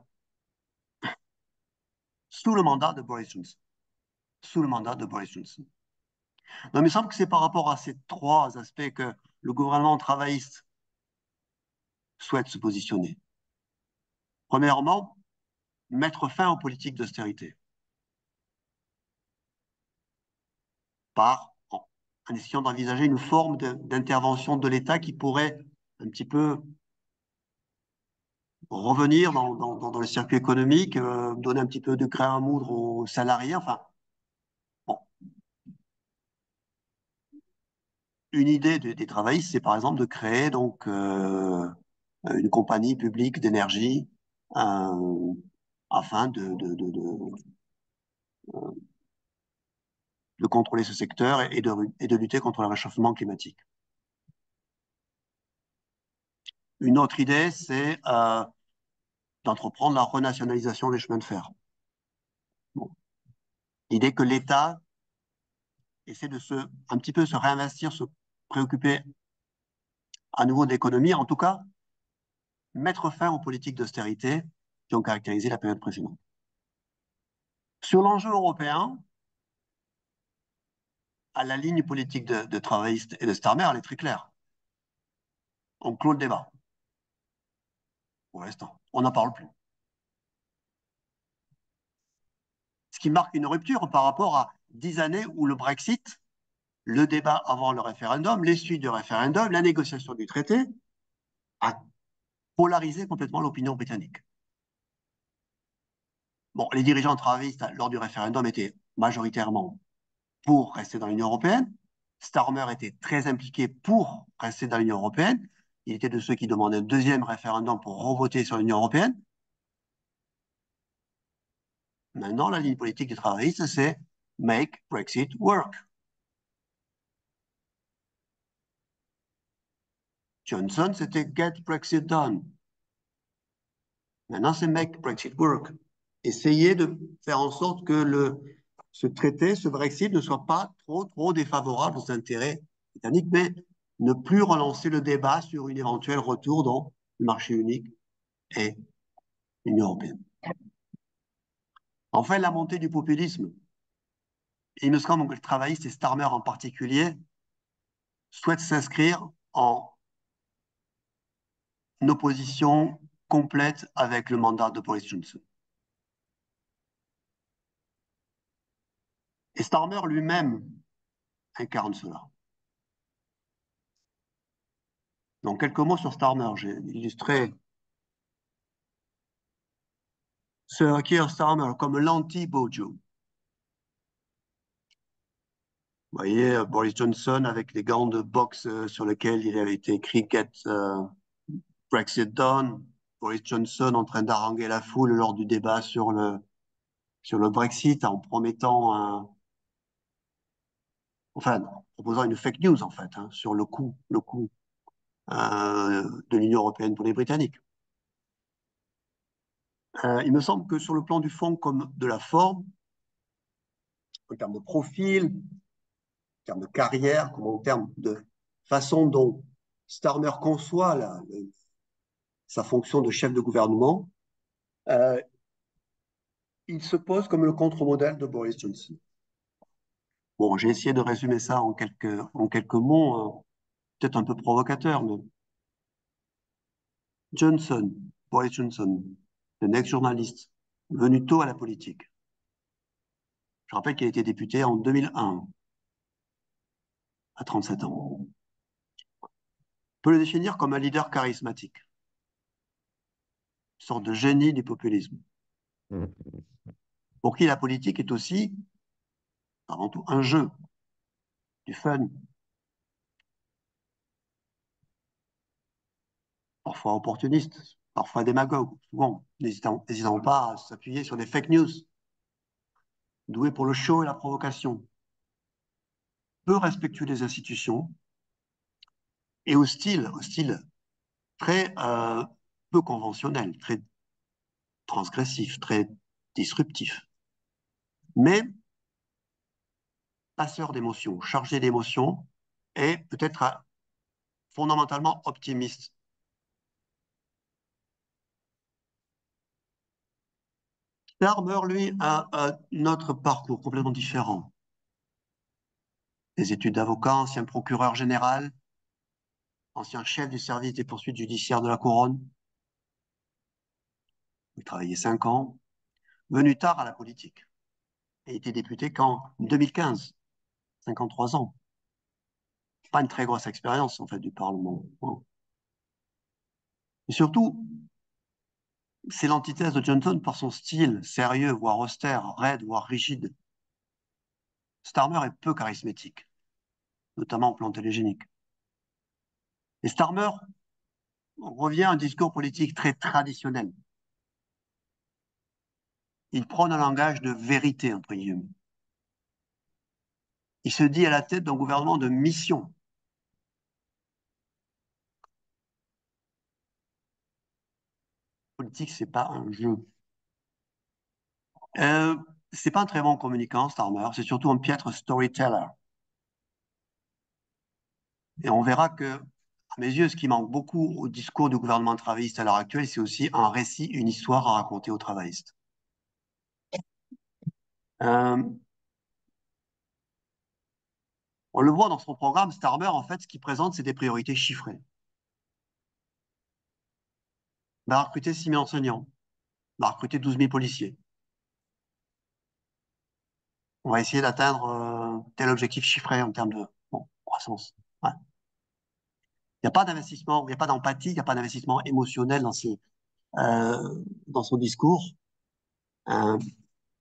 sous le mandat de Boris Johnson. Sous le mandat de Boris Johnson. Donc, il me semble que c'est par rapport à ces 3 aspects que le gouvernement travailliste souhaite se positionner. Premièrement, mettre fin aux politiques d'austérité en essayant d'envisager une forme d'intervention de l'État qui pourrait un petit peu revenir dans le circuit économique, donner un petit peu de grain à moudre aux salariés. Enfin, bon. Une idée des travaillistes, c'est par exemple de créer donc une compagnie publique d'énergie afin de contrôler ce secteur et de lutter contre le réchauffement climatique. Une autre idée, c'est d'entreprendre la renationalisation des chemins de fer. Bon. L'idée que l'État essaie de un petit peu se réinvestir, se préoccuper à nouveau de l'économie, en tout cas, mettre fin aux politiques d'austérité qui ont caractérisé la période précédente. Sur l'enjeu européen, à la ligne politique de travaillistes et de Starmer, elle est très claire. On clôt le débat. Pour l'instant, on n'en parle plus. Ce qui marque une rupture par rapport à 10 années où le Brexit, le débat avant le référendum, les suites du référendum, la négociation du traité, a polarisé complètement l'opinion britannique. Bon, les dirigeants travaillistes, lors du référendum, étaient majoritairement pour rester dans l'Union européenne. Starmer était très impliqué pour rester dans l'Union européenne. Il était de ceux qui demandaient un deuxième référendum pour revoter sur l'Union européenne. Maintenant, la ligne politique des travaillistes, c'est Make Brexit Work. Johnson, c'était Get Brexit Done. Maintenant, c'est Make Brexit Work. Essayer de faire en sorte que ce traité, ce Brexit, ne soit pas trop défavorable aux intérêts britanniques, mais ne plus relancer le débat sur une éventuelle retour dans le marché unique et l'Union européenne. Enfin, la montée du populisme. Il me semble que le travailliste et Starmer en particulier souhaitent s'inscrire en opposition complète avec le mandat de Boris Johnson. Et Starmer lui-même incarne cela. Donc, quelques mots sur Starmer. J'ai illustré Sir Keir Starmer comme l'anti-Bojo. Vous voyez, Boris Johnson avec les gants de boxe sur lesquels il avait été écrit Get Brexit Done. Boris Johnson en train d'haranguer la foule lors du débat sur le Brexit en promettant enfin, en proposant une fake news en fait, hein, sur le coût de l'Union européenne pour les Britanniques. Il me semble que sur le plan du fond comme de la forme, en termes de profil, en termes de carrière, comme en termes de façon dont Starmer conçoit sa fonction de chef de gouvernement, euh, il se pose comme le contre-modèle de Boris Johnson. Bon, j'ai essayé de résumer ça en quelques mots, hein, peut-être un peu provocateur, mais Johnson, Boris Johnson, un ex-journaliste, venu tôt à la politique. Je rappelle qu'il a été député en 2001, à 37 ans. On peut le définir comme un leader charismatique, une sorte de génie du populisme, pour qui la politique est aussi, avant tout, un jeu, du fun, parfois opportuniste, parfois démagogue, souvent n'hésitant pas à s'appuyer sur des fake news, doué pour le show et la provocation, peu respectueux des institutions et hostile très peu conventionnel, très transgressif, très disruptif, mais passeur d'émotions, chargé d'émotions et peut-être fondamentalement optimiste. Starmer, lui, a un autre parcours complètement différent. Des études d'avocat, ancien procureur général, ancien chef du service des poursuites judiciaires de la Couronne. Il travaillait 5 ans, venu tard à la politique et été député qu'en 2015, 53 ans. Pas une très grosse expérience, en fait, du Parlement. Et surtout, c'est l'antithèse de Johnson par son style sérieux, voire austère, raide, voire rigide. Starmer est peu charismatique, notamment au plan télégénique. Et Starmer revient à un discours politique très traditionnel. Il prône un langage de vérité, entre guillemets. Il se dit à la tête d'un gouvernement de mission. Politique, c'est pas un jeu. C'est pas un très bon communicant, Starmer. C'est surtout un piètre storyteller. Et on verra que, à mes yeux, ce qui manque beaucoup au discours du gouvernement travailliste à l'heure actuelle, c'est aussi un récit, une histoire à raconter aux travaillistes. Euh, on le voit dans son programme, Starmer, en fait, ce qu'il présente, c'est des priorités chiffrées. On va recruter 6 000 enseignants. On va recruter 12 000 policiers. On va essayer d'atteindre tel objectif chiffré en termes de croissance. Ouais. Il n'y a pas d'investissement, il n'y a pas d'empathie, il n'y a pas d'investissement émotionnel dans son discours. Euh,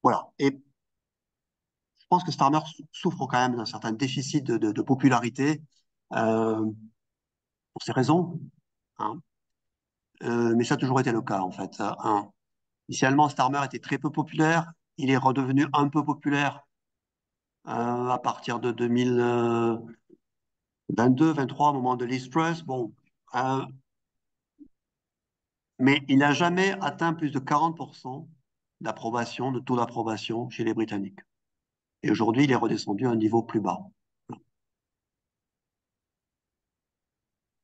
voilà. Et je pense que Starmer souffre quand même d'un certain déficit de popularité euh, pour ces raisons. Hein. Mais ça a toujours été le cas, en fait. Initialement, Starmer était très peu populaire. Il est redevenu un peu populaire à partir de 2022-23, au moment de Liz Truss. Bon, mais il n'a jamais atteint plus de 40% d'approbation, de taux d'approbation chez les Britanniques. Et aujourd'hui, il est redescendu à un niveau plus bas.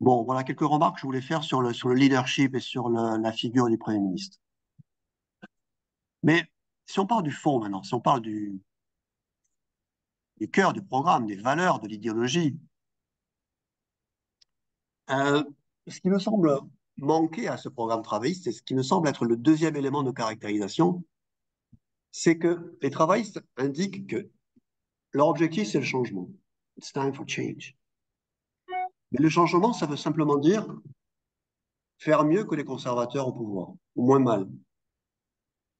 Bon, voilà quelques remarques que je voulais faire sur le leadership et sur la figure du Premier ministre. Mais si on parle du fond maintenant, si on parle du cœur du programme, des valeurs, de l'idéologie, euh, ce qui me semble manquer à ce programme travailliste, et ce qui me semble être le deuxième élément de caractérisation, c'est que les travaillistes indiquent que leur objectif, c'est le changement. It's time for change. Mais le changement, ça veut simplement dire faire mieux que les conservateurs au pouvoir, ou moins mal.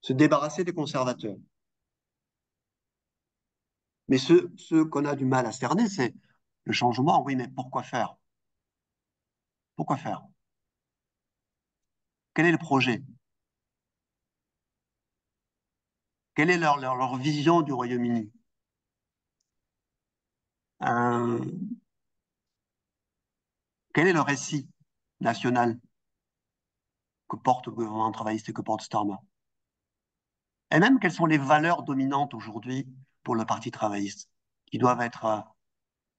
Se débarrasser des conservateurs. Mais ce qu'on a du mal à cerner, c'est le changement. Oui, mais pourquoi faire? Pourquoi faire? Quel est le projet? Quelle est leur vision du Royaume-Uni? Euh, Quel est le récit national que porte le gouvernement travailliste et que porte Starmer? Et même, quelles sont les valeurs dominantes aujourd'hui pour le Parti travailliste qui doivent être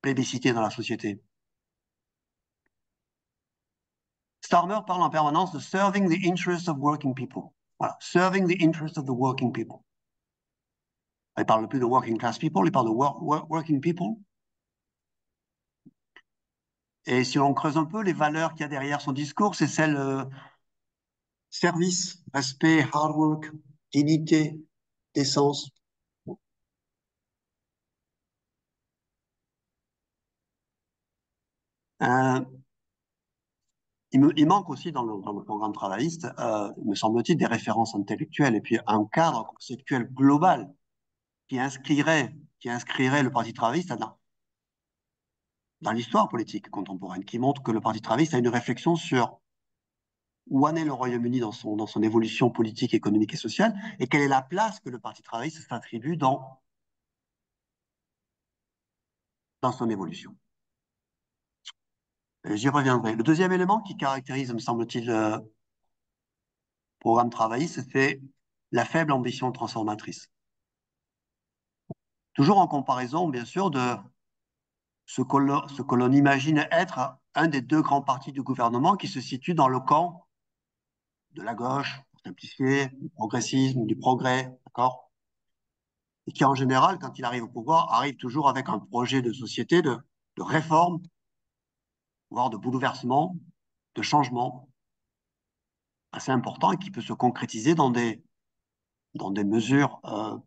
plébiscitées dans la société? Starmer parle en permanence de serving the interests of working people. Voilà, serving the interests of the working people. Il parle plus de working class people, il parle de working people. Et si on creuse un peu les valeurs qu'il y a derrière son discours, c'est celle service, respect, hard work, dignité, décence. Euh, il manque aussi dans le programme travailliste, me semble-t-il, des références intellectuelles et puis un cadre conceptuel global qui inscrirait le Parti travailliste dans l'histoire politique contemporaine, qui montre que le Parti travailliste a une réflexion sur où en est le Royaume-Uni dans son évolution politique, économique et sociale, et quelle est la place que le Parti travailliste s'attribue dans son évolution. J'y reviendrai. Le deuxième élément qui caractérise, me semble-t-il, le programme travailliste, c'est la faible ambition transformatrice. Toujours en comparaison, bien sûr, de ce que l'on imagine être un des deux grands partis du gouvernement qui se situe dans le camp de la gauche, pour simplifier, du progressisme, du progrès, d'accord? Et qui, en général, quand il arrive au pouvoir, arrive toujours avec un projet de société, de réforme, voire de bouleversement, de changement assez important et qui peut se concrétiser dans des mesures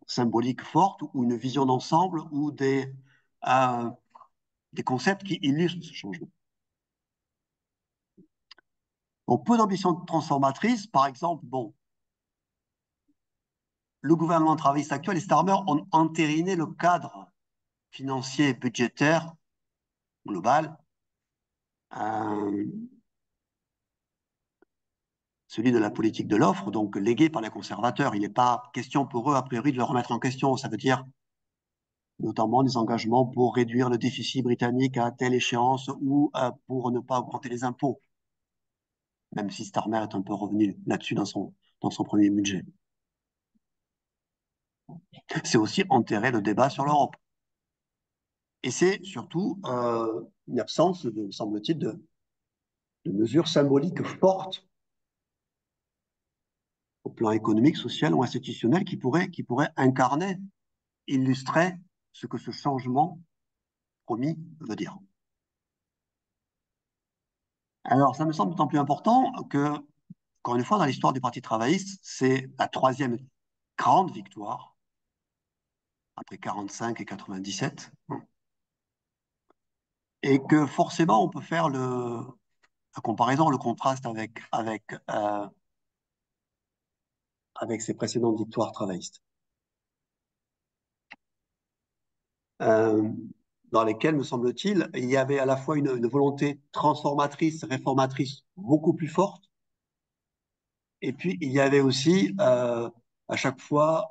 symboliques fortes ou une vision d'ensemble ou des concepts qui illustrent ce changement. Donc, peu d'ambition transformatrice, par exemple, bon, le gouvernement travailliste actuel et Starmer ont entériné le cadre financier et budgétaire global, celui de la politique de l'offre, donc légué par les conservateurs. Il n'est pas question pour eux, a priori, de le remettre en question. Ça veut dire notamment des engagements pour réduire le déficit britannique à telle échéance ou pour ne pas augmenter les impôts, même si Starmer est un peu revenu là-dessus dans son premier budget. C'est aussi enterrer le débat sur l'Europe. Et c'est surtout une absence, semble-t-il, de mesures symboliques fortes au plan économique, social ou institutionnel qui pourraient incarner, illustrer ce que ce changement promis veut dire. Alors, ça me semble d'autant plus important que, encore une fois, dans l'histoire du Parti travailliste, c'est la troisième grande victoire, après 45 et 97, et que forcément, on peut faire la comparaison, le contraste avec ses précédentes victoires travaillistes, euh, dans lesquelles, me semble-t-il, il y avait à la fois une volonté transformatrice, réformatrice beaucoup plus forte, et puis il y avait aussi à chaque fois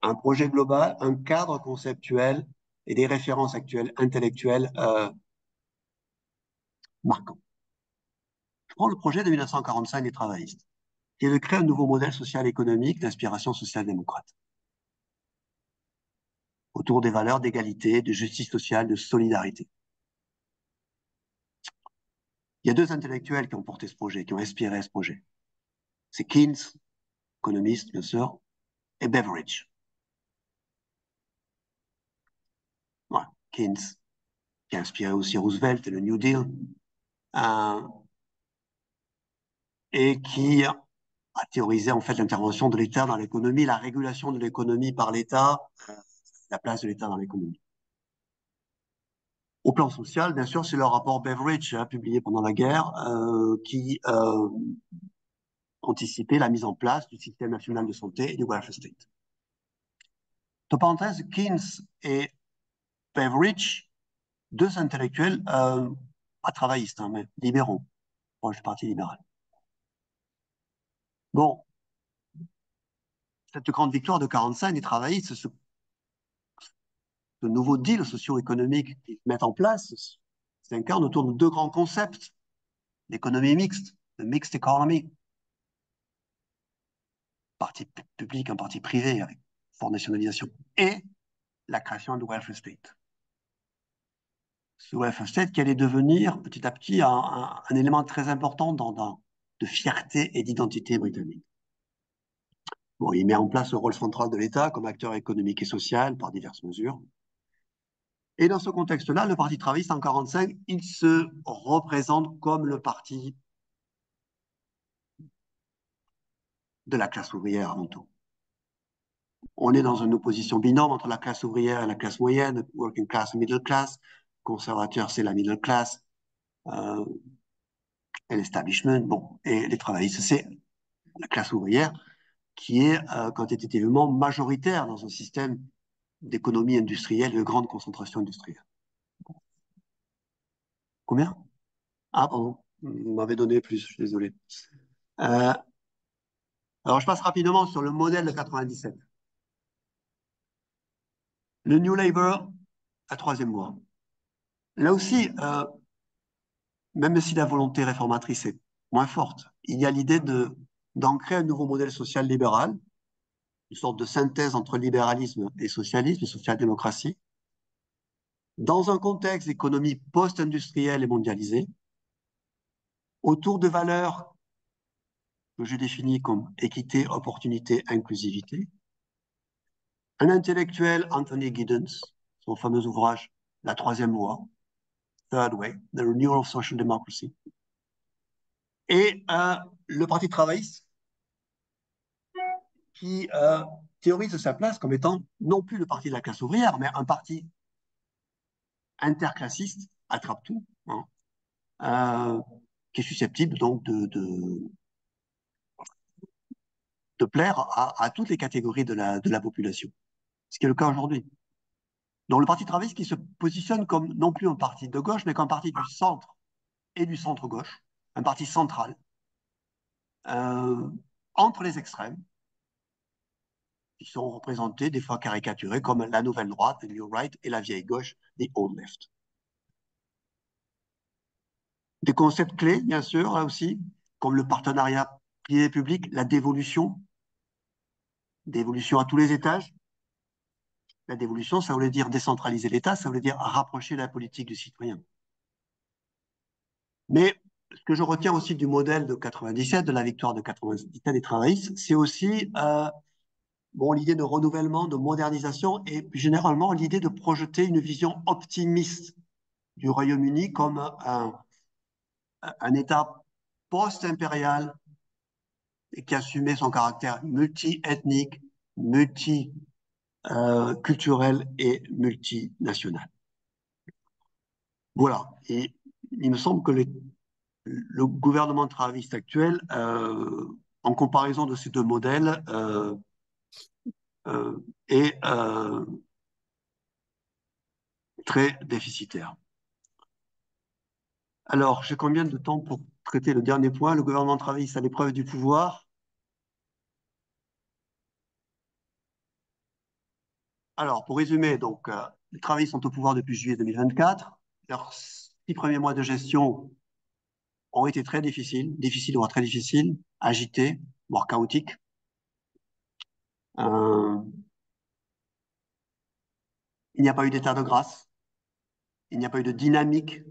un projet global, un cadre conceptuel et des références actuelles intellectuelles marquants. Je prends le projet de 1945 des travaillistes, qui est de créer un nouveau modèle social économique d'inspiration social-démocrate, autour des valeurs d'égalité, de justice sociale, de solidarité. Il y a deux intellectuels qui ont porté ce projet, qui ont inspiré ce projet. C'est Keynes, économiste bien sûr, et Beveridge. Voilà. Keynes, qui a inspiré aussi Roosevelt et le New Deal, et qui a théorisé en fait l'intervention de l'État dans l'économie, la régulation de l'économie par l'État, la place de l'État dans l'économie. Au plan social, bien sûr, c'est le rapport Beveridge, publié pendant la guerre, qui anticipait la mise en place du système national de santé et du welfare state. Entre parenthèses, Keynes et Beveridge, deux intellectuels, pas travaillistes, hein, mais libéraux, proche du Parti libéral. Bon, cette grande victoire de 45 des travaillistes, ce nouveau deal socio-économique qu'ils mettent en place, s'incarne autour de deux grands concepts: l'économie mixte, le mixed economy, parti public, un parti privé avec forte nationalisation, et la création du welfare state. Ce welfare state qui allait devenir petit à petit un élément très important de fierté et d'identité britannique. Bon, il met en place le rôle central de l'État comme acteur économique et social par diverses mesures. Et dans ce contexte-là, le Parti travailliste en 1945, il se représente comme le parti de la classe ouvrière avant tout. On est dans une opposition binôme entre la classe ouvrière et la classe moyenne, working class et middle class. Conservateur, c'est la middle class, et l'establishment. Bon, et les travaillistes, c'est la classe ouvrière qui est quantitativement majoritaire dans un système d'économie industrielle, de grande concentration industrielle. Combien? Ah, pardon, vous m'avez donné plus, je suis désolé. Alors, je passe rapidement sur le modèle de 97. Le New Labour, à troisième voie. Là aussi, même si la volonté réformatrice est moins forte, il y a l'idée d'ancrer un nouveau modèle social libéral, une sorte de synthèse entre libéralisme et socialisme, et social-démocratie, dans un contexte d'économie post-industrielle et mondialisée, autour de valeurs que je définis comme équité, opportunité, inclusivité. Un intellectuel, Anthony Giddens, son fameux ouvrage La troisième voie, Third Way, The Renewal of Social Democracy. Et le Parti travailliste qui théorise sa place comme étant non plus le parti de la classe ouvrière, mais un parti interclassiste, attrape-tout, hein, qui est susceptible donc de plaire à toutes les catégories de la population, ce qui est le cas aujourd'hui. Donc le Parti travailliste qui se positionne comme non plus un parti de gauche, mais comme un parti du centre et du centre-gauche, un parti central, euh, entre les extrêmes, qui sont représentés, des fois caricaturés, comme la nouvelle droite, the new right, et la vieille gauche, the old left. Des concepts clés, bien sûr, là aussi, comme le partenariat privé-public, la dévolution à tous les étages. La dévolution, ça voulait dire décentraliser l'État, ça voulait dire rapprocher la politique du citoyen. Mais ce que je retiens aussi du modèle de 97, de la victoire de 97 des travaillistes, c'est aussi bon, l'idée de renouvellement, de modernisation et généralement l'idée de projeter une vision optimiste du Royaume-Uni comme un État post-impérial et qui assumait son caractère multi-ethnique, multi-culturel et multinational. Voilà. Et il me semble que le gouvernement travailliste actuel, en comparaison de ces deux modèles, est très déficitaire. Alors, j'ai combien de temps pour traiter le dernier point? Le gouvernement travailliste à l'épreuve du pouvoir. Alors, pour résumer, donc, les travaillistes sont au pouvoir depuis juillet 2024. Leurs 6 premiers mois de gestion ont été très difficiles, voire très difficiles, agités, voire chaotiques. Euh, il n'y a pas eu d'état de grâce. Il n'y a pas eu de dynamique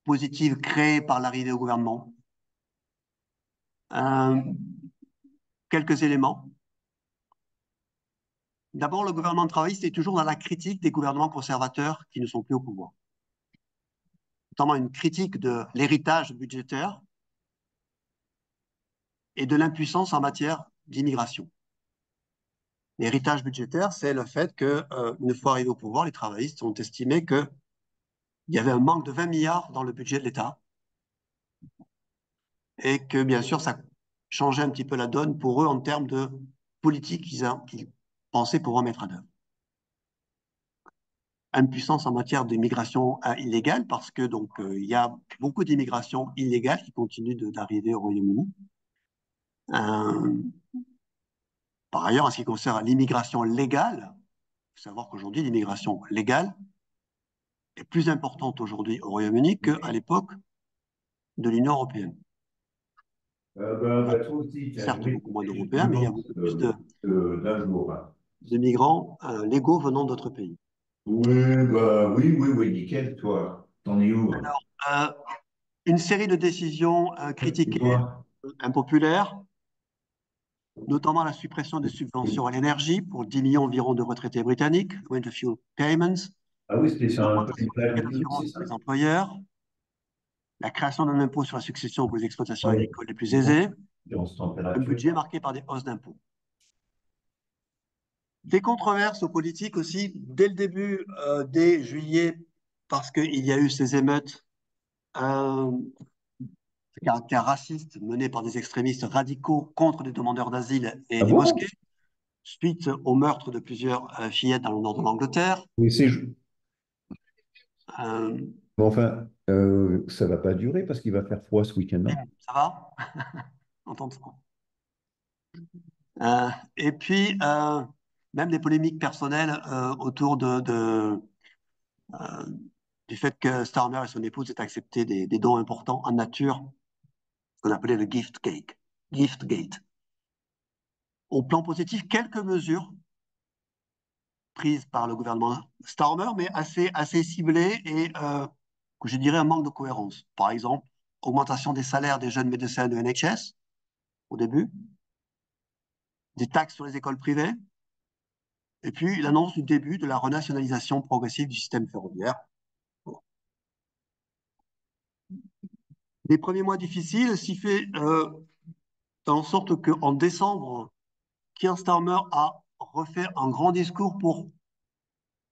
positive créée par l'arrivée au gouvernement. Euh, quelques éléments. D'abord, le gouvernement travailliste est toujours dans la critique des gouvernements conservateurs qui ne sont plus au pouvoir, notamment une critique de l'héritage budgétaire et de l'impuissance en matière d'immigration. L'héritage budgétaire, c'est le fait que, une fois arrivés au pouvoir, les travaillistes ont estimé qu'il y avait un manque de 20 milliards dans le budget de l'État et que, bien sûr, ça changeait un petit peu la donne pour eux en termes de politique qu'ils pensaient pouvoir mettre en œuvre. Impuissance en matière d'immigration illégale parce que donc il y a beaucoup d'immigration illégale qui continue d'arriver au Royaume-Uni. Par ailleurs, en ce qui concerne l'immigration légale, il faut savoir qu'aujourd'hui, l'immigration légale est plus importante aujourd'hui au Royaume-Uni qu'à l'époque de l'Union européenne. Toi aussi, tiens, Certes, oui, beaucoup moins je d'Européens, mais il y a demande beaucoup plus d'un jour, hein. de migrants légaux venant d'autres pays. Oui, oui, nickel, toi. T'en es où? Euh, une série de décisions Et critiquées, toi? impopulaires, notamment la suppression des subventions à l'énergie pour 10 millions environ de retraités britanniques, Winter Fuel Payments, Ah oui, c'était sur un l'augmentation des frais planifié aussi, d'assurance pour ça? les employeurs, la création d'un impôt sur la succession pour les exploitations Oui, agricoles les plus aisées, différence un température. budget marqué par des hausses d'impôts. Des controverses politiques aussi dès le début, dès juillet, parce qu'il y a eu ces émeutes de caractère raciste menées par des extrémistes radicaux contre des demandeurs d'asile et Ah des bon? mosquées, suite au meurtre de plusieurs fillettes dans le nord de l'Angleterre. Oui, Euh, mais enfin, ça va pas durer parce qu'il va faire froid ce week-end, non? ça va? Entends ça. Et puis, même des polémiques personnelles autour euh, du fait que Starmer et son épouse aient accepté des dons importants en nature, ce qu'on appelait le gift cake, gift gate. Au plan positif, quelques mesures prises par le gouvernement Starmer, mais assez ciblées et que je dirais un manque de cohérence. Par exemple, augmentation des salaires des jeunes médecins de NHS au début, des taxes sur les écoles privées, et puis l'annonce du début de la renationalisation progressive du système ferroviaire. Les premiers mois difficiles s'y fait en sorte qu'en décembre, Keir Starmer a refait un grand discours pour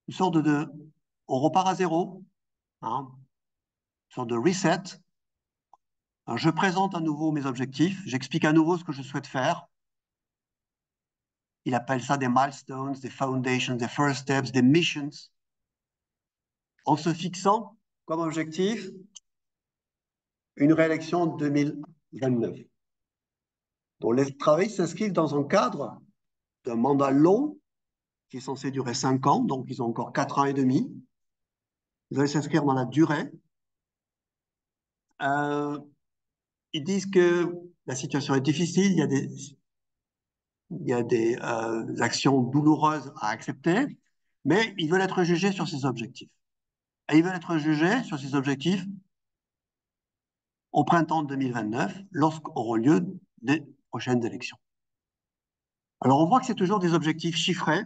une sorte on repart à zéro, hein, une sorte de reset. Je présente à nouveau mes objectifs, j'explique à nouveau ce que je souhaite faire. Il appelle ça des milestones, des foundations, des first steps, des missions, en se fixant comme objectif une réélection en 2029. Donc les travaux s'inscrivent dans un cadre d'un mandat long qui est censé durer 5 ans, donc ils ont encore 4 ans et demi. Ils veulent s'inscrire dans la durée. Ils disent que la situation est difficile, il y a des actions douloureuses à accepter, mais ils veulent être jugés sur ces objectifs. Et ils veulent être jugés sur ces objectifs au printemps 2029, lorsqu'auront lieu les prochaines élections. Alors on voit que c'est toujours des objectifs chiffrés,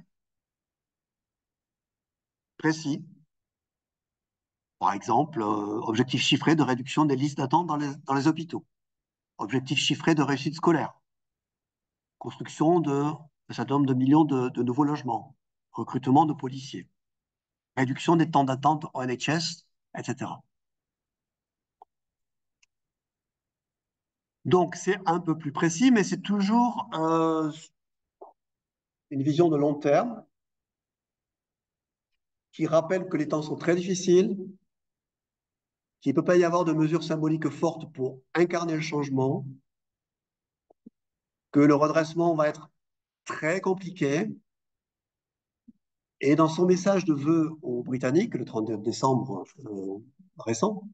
précis. Par exemple, objectif chiffré de réduction des listes d'attente dans les hôpitaux. Objectif chiffré de réussite scolaire. Construction d'un certain nombre de millions de nouveaux logements. Recrutement de policiers. Réduction des temps d'attente au NHS, etc. Donc c'est un peu plus précis, mais c'est toujours une vision de long terme qui rappelle que les temps sont très difficiles, qu'il ne peut pas y avoir de mesures symboliques fortes pour incarner le changement, que le redressement va être très compliqué. Et dans son message de vœux aux Britanniques, le 31 décembre récent,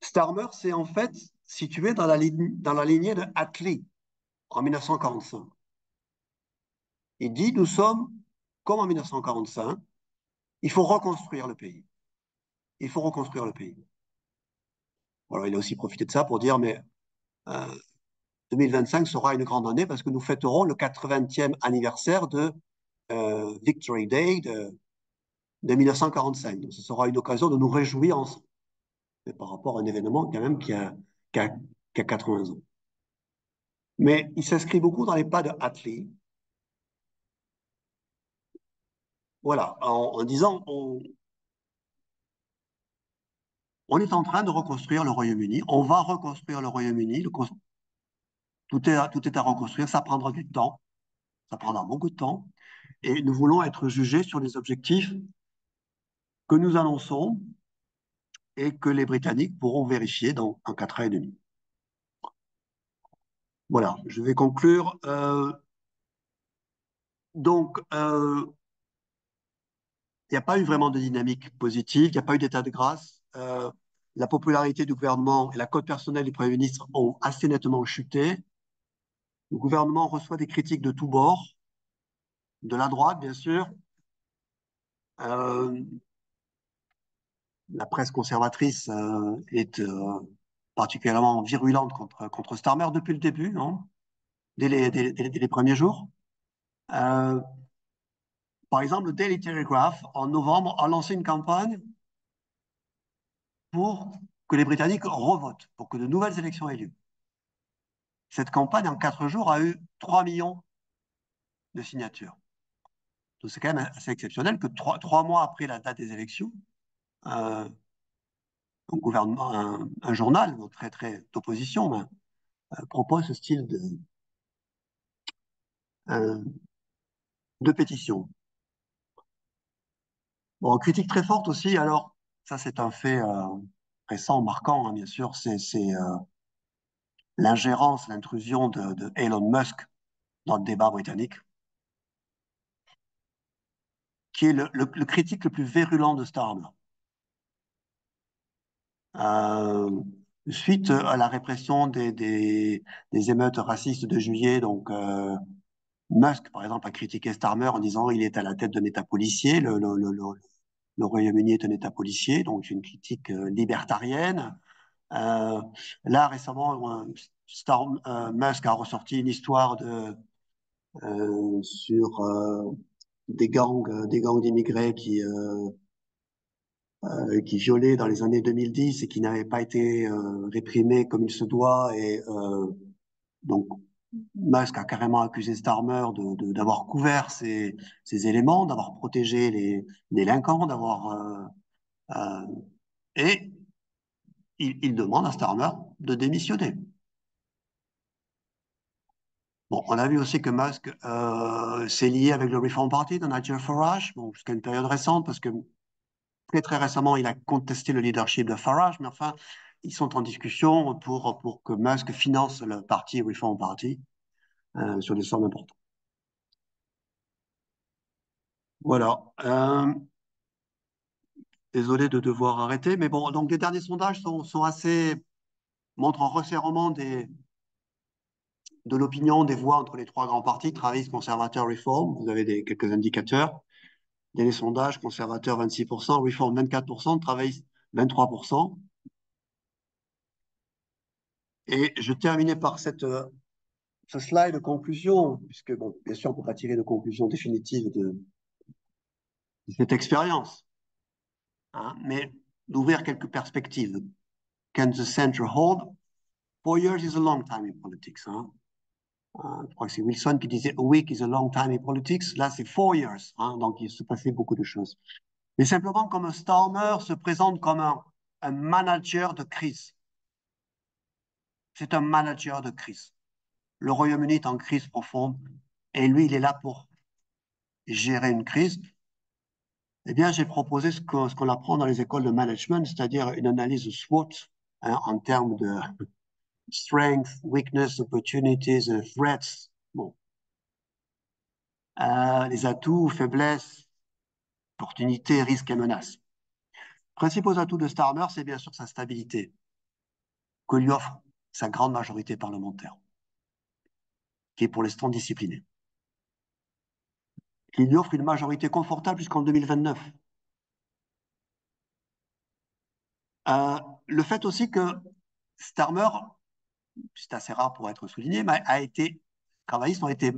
Starmer s'est en fait situé dans la lignée de Attlee en 1945. Il dit, nous sommes comme en 1945, il faut reconstruire le pays. Il faut reconstruire le pays. Alors, il a aussi profité de ça pour dire, mais 2025 sera une grande année parce que nous fêterons le 80e anniversaire de Victory Day de 1945. Donc, ce sera une occasion de nous réjouir ensemble. Mais par rapport à un événement quand même qui a 80 ans. Mais il s'inscrit beaucoup dans les pas de Attlee. Voilà, en disant on est en train de reconstruire le Royaume-Uni, on va reconstruire le Royaume-Uni, tout est à reconstruire, ça prendra du temps, ça prendra beaucoup de temps, et nous voulons être jugés sur les objectifs que nous annonçons et que les Britanniques pourront vérifier dans un 4 ans et demi. Voilà, je vais conclure. Donc, il n'y a pas eu vraiment de dynamique positive, il n'y a pas eu d'état de grâce. La popularité du gouvernement et la cote personnelle du Premier ministre ont assez nettement chuté. Le gouvernement reçoit des critiques de tous bords, de la droite, bien sûr. La presse conservatrice est particulièrement virulente contre Starmer depuis le début, hein, dès les premiers jours. Par exemple, le Daily Telegraph, en novembre, a lancé une campagne pour que les Britanniques revotent, pour que de nouvelles élections aient lieu. Cette campagne, en 4 jours, a eu 3 millions de signatures. Donc c'est quand même assez exceptionnel que 3 mois après la date des élections, un gouvernement, un journal très très d'opposition propose ce style euh, de pétition. Bon, critique très forte aussi, alors ça c'est un fait récent, marquant, hein, bien sûr, c'est l'ingérence, l'intrusion de Elon Musk dans le débat britannique, qui est le critique le plus virulent de Starmer. Suite à la répression des émeutes racistes de juillet, donc Musk, par exemple, a critiqué Starmer en disant il est à la tête d'un État policier, le Royaume-Uni est un État policier, donc une critique libertarienne. Là, récemment, Musk a ressorti une histoire sur des gangs d'immigrés qui violaient dans les années 2010 et qui n'avaient pas été réprimés comme il se doit. Et donc, Musk a carrément accusé Starmer d'avoir couvert ces éléments, d'avoir protégé les délinquants, et il demande à Starmer de démissionner. Bon, on a vu aussi que Musk s'est lié avec le Reform Party de Nigel Farage, bon, jusqu'à une période récente, parce que très récemment, il a contesté le leadership de Farage, mais enfin, ils sont en discussion pour que Musk finance le parti Reform Party sur des sommes importantes. Voilà. Désolé de devoir arrêter, mais bon, donc les derniers sondages sont assez, montrent un resserrement de l'opinion des voix entre les trois grands partis, travaillistes, conservateurs, Reform. Vous avez quelques indicateurs. Dernier sondage, conservateurs 26%, Reform 24%, travaillistes 23%. Et je terminais par ce slide de conclusion, puisque, bon, bien sûr, on ne peut pas tirer de conclusion définitive de cette expérience, hein, mais d'ouvrir quelques perspectives. Can the center hold? 4 years is a long time in politics. Hein. Je crois que c'est Wilson qui disait a week is a long time in politics. Là, c'est 4 years. Hein, donc, il se passait beaucoup de choses. Mais simplement, comme Starmer se présente comme un manager de crise. C'est un manager de crise. Le Royaume-Uni est en crise profonde et lui, il est là pour gérer une crise. Eh bien, j'ai proposé ce qu'on apprend dans les écoles de management, c'est-à-dire une analyse SWOT hein, en termes de strength, weakness, opportunities, threats. Bon. Les atouts, faiblesses, opportunités, risques et menaces. Principaux atouts de Starmer, c'est bien sûr sa stabilité, que lui offre sa grande majorité parlementaire, qui est pour l'instant disciplinée, qui lui offre une majorité confortable jusqu'en 2029. Le fait aussi que Starmer, c'est assez rare pour être souligné, mais les travaillistes ont été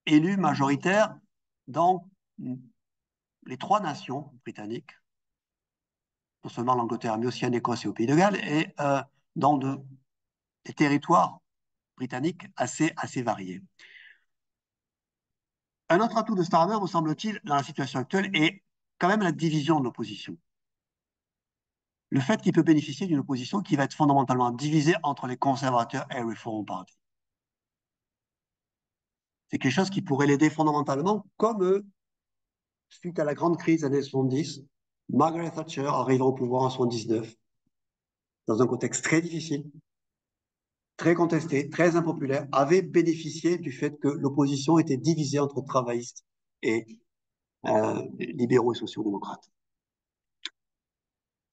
élus majoritaires dans les trois nations britanniques, non seulement l'Angleterre, mais aussi en Écosse et au Pays de Galles, et dans des territoires britanniques assez variés. Un autre atout de Starmer, me semble-t-il, dans la situation actuelle, est quand même la division de l'opposition. Le fait qu'il peut bénéficier d'une opposition qui va être fondamentalement divisée entre les conservateurs et le Reform Party. C'est quelque chose qui pourrait l'aider fondamentalement, comme suite à la grande crise des années 70, Margaret Thatcher arrivera au pouvoir en 79, dans un contexte très difficile, très contesté, très impopulaire, avait bénéficié du fait que l'opposition était divisée entre travaillistes et libéraux et sociaux-démocrates.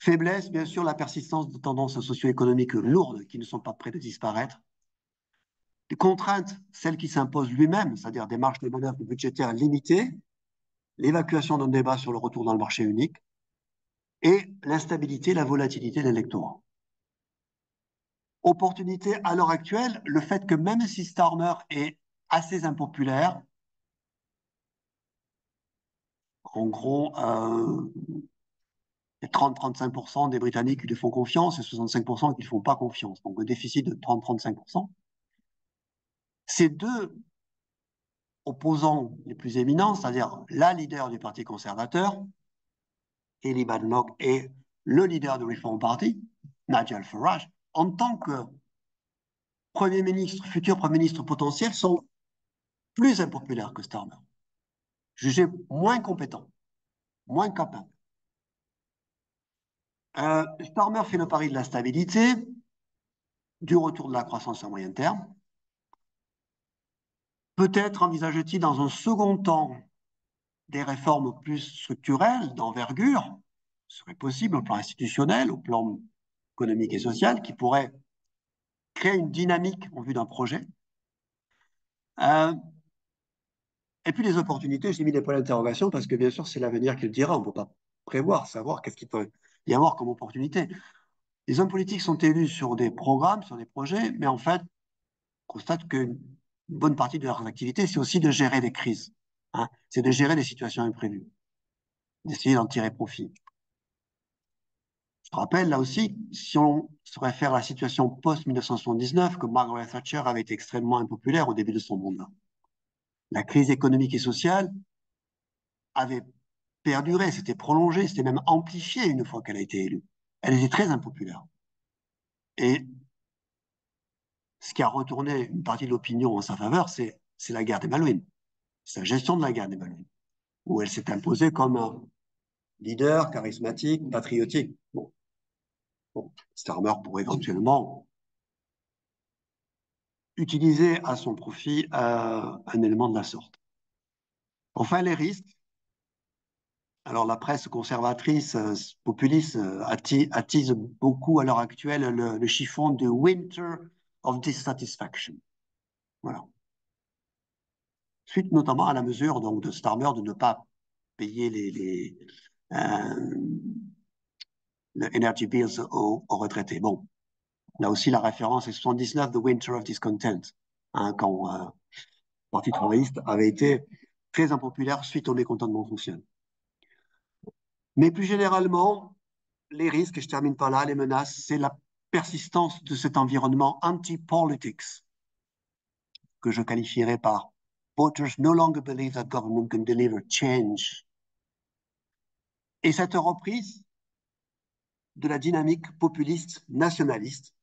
Faiblesse, bien sûr, la persistance de tendances socio-économiques lourdes qui ne sont pas près de disparaître. Les contraintes, celles qui s'imposent lui-même, c'est-à-dire des marges de manœuvre budgétaires limitées, l'évacuation d'un débat sur le retour dans le marché unique et l'instabilité, la volatilité de l'électorat. Opportunité à l'heure actuelle, le fait que même si Starmer est assez impopulaire, en gros, 30-35% des Britanniques qui lui font confiance et 65% qui ne font pas confiance. Donc, un déficit de 30-35%. Ces deux opposants les plus éminents, c'est-à-dire la leader du Parti conservateur, Hayley Badenoch, et le leader du Reform Party, Nigel Farage, en tant que Premier ministre, futur Premier ministre potentiel, sont plus impopulaires que Starmer, jugés moins compétents, moins capables. Starmer fait le pari de la stabilité, du retour de la croissance à moyen terme. Peut-être envisage-t-il dans un second temps des réformes plus structurelles, d'envergure, ce serait possible au plan institutionnel, au plan économique et social, qui pourraient créer une dynamique en vue d'un projet. Et puis les opportunités, j'ai mis des points d'interrogation parce que bien sûr, c'est l'avenir qui le dira. On ne peut pas prévoir, savoir qu'est-ce qu'il peut y avoir comme opportunité. Les hommes politiques sont élus sur des programmes, sur des projets, mais en fait, on constate qu'une bonne partie de leurs activités, c'est aussi de gérer des crises. Hein. C'est de gérer des situations imprévues, d'essayer d'en tirer profit. Je rappelle là aussi, si on se réfère à la situation post-1979, que Margaret Thatcher avait été extrêmement impopulaire au début de son mandat. La crise économique et sociale avait perduré, s'était prolongée, s'était même amplifiée une fois qu'elle a été élue. Elle était très impopulaire. Et ce qui a retourné une partie de l'opinion en sa faveur, c'est la guerre des Malouines, c'est la gestion de la guerre des Malouines, où elle s'est imposée comme un leader charismatique, patriotique. Bon, Starmer pourrait éventuellement utiliser à son profit un élément de la sorte. Enfin, les risques. Alors, la presse conservatrice, populiste, attise beaucoup à l'heure actuelle le chiffon de Winter of Dissatisfaction. Voilà. Suite notamment à la mesure donc, de Starmer de ne pas payer les energy bills aux retraités. Bon, là aussi, la référence est 79, The Winter of Discontent, hein, quand le Parti travailliste avait été très impopulaire suite au mécontentement social. Mais plus généralement, les risques, et je termine par là, les menaces, c'est la persistance de cet environnement anti-politics, que je qualifierais par voters no longer believe that government can deliver change. Et cette reprise de la dynamique populiste nationaliste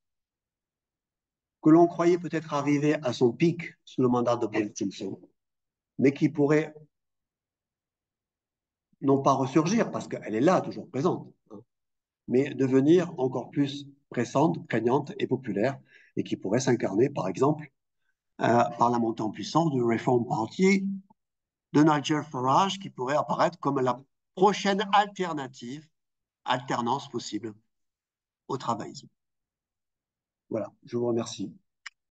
que l'on croyait peut-être arriver à son pic sous le mandat de Bill Clinton, mais qui pourrait non pas ressurgir, parce qu'elle est là, toujours présente, hein, mais devenir encore plus pressante, prégnante et populaire, et qui pourrait s'incarner, par exemple, par la montée en puissance du Reform Party de Nigel Farage, qui pourrait apparaître comme la prochaine alternance possible au travaillisme. Voilà, je vous remercie.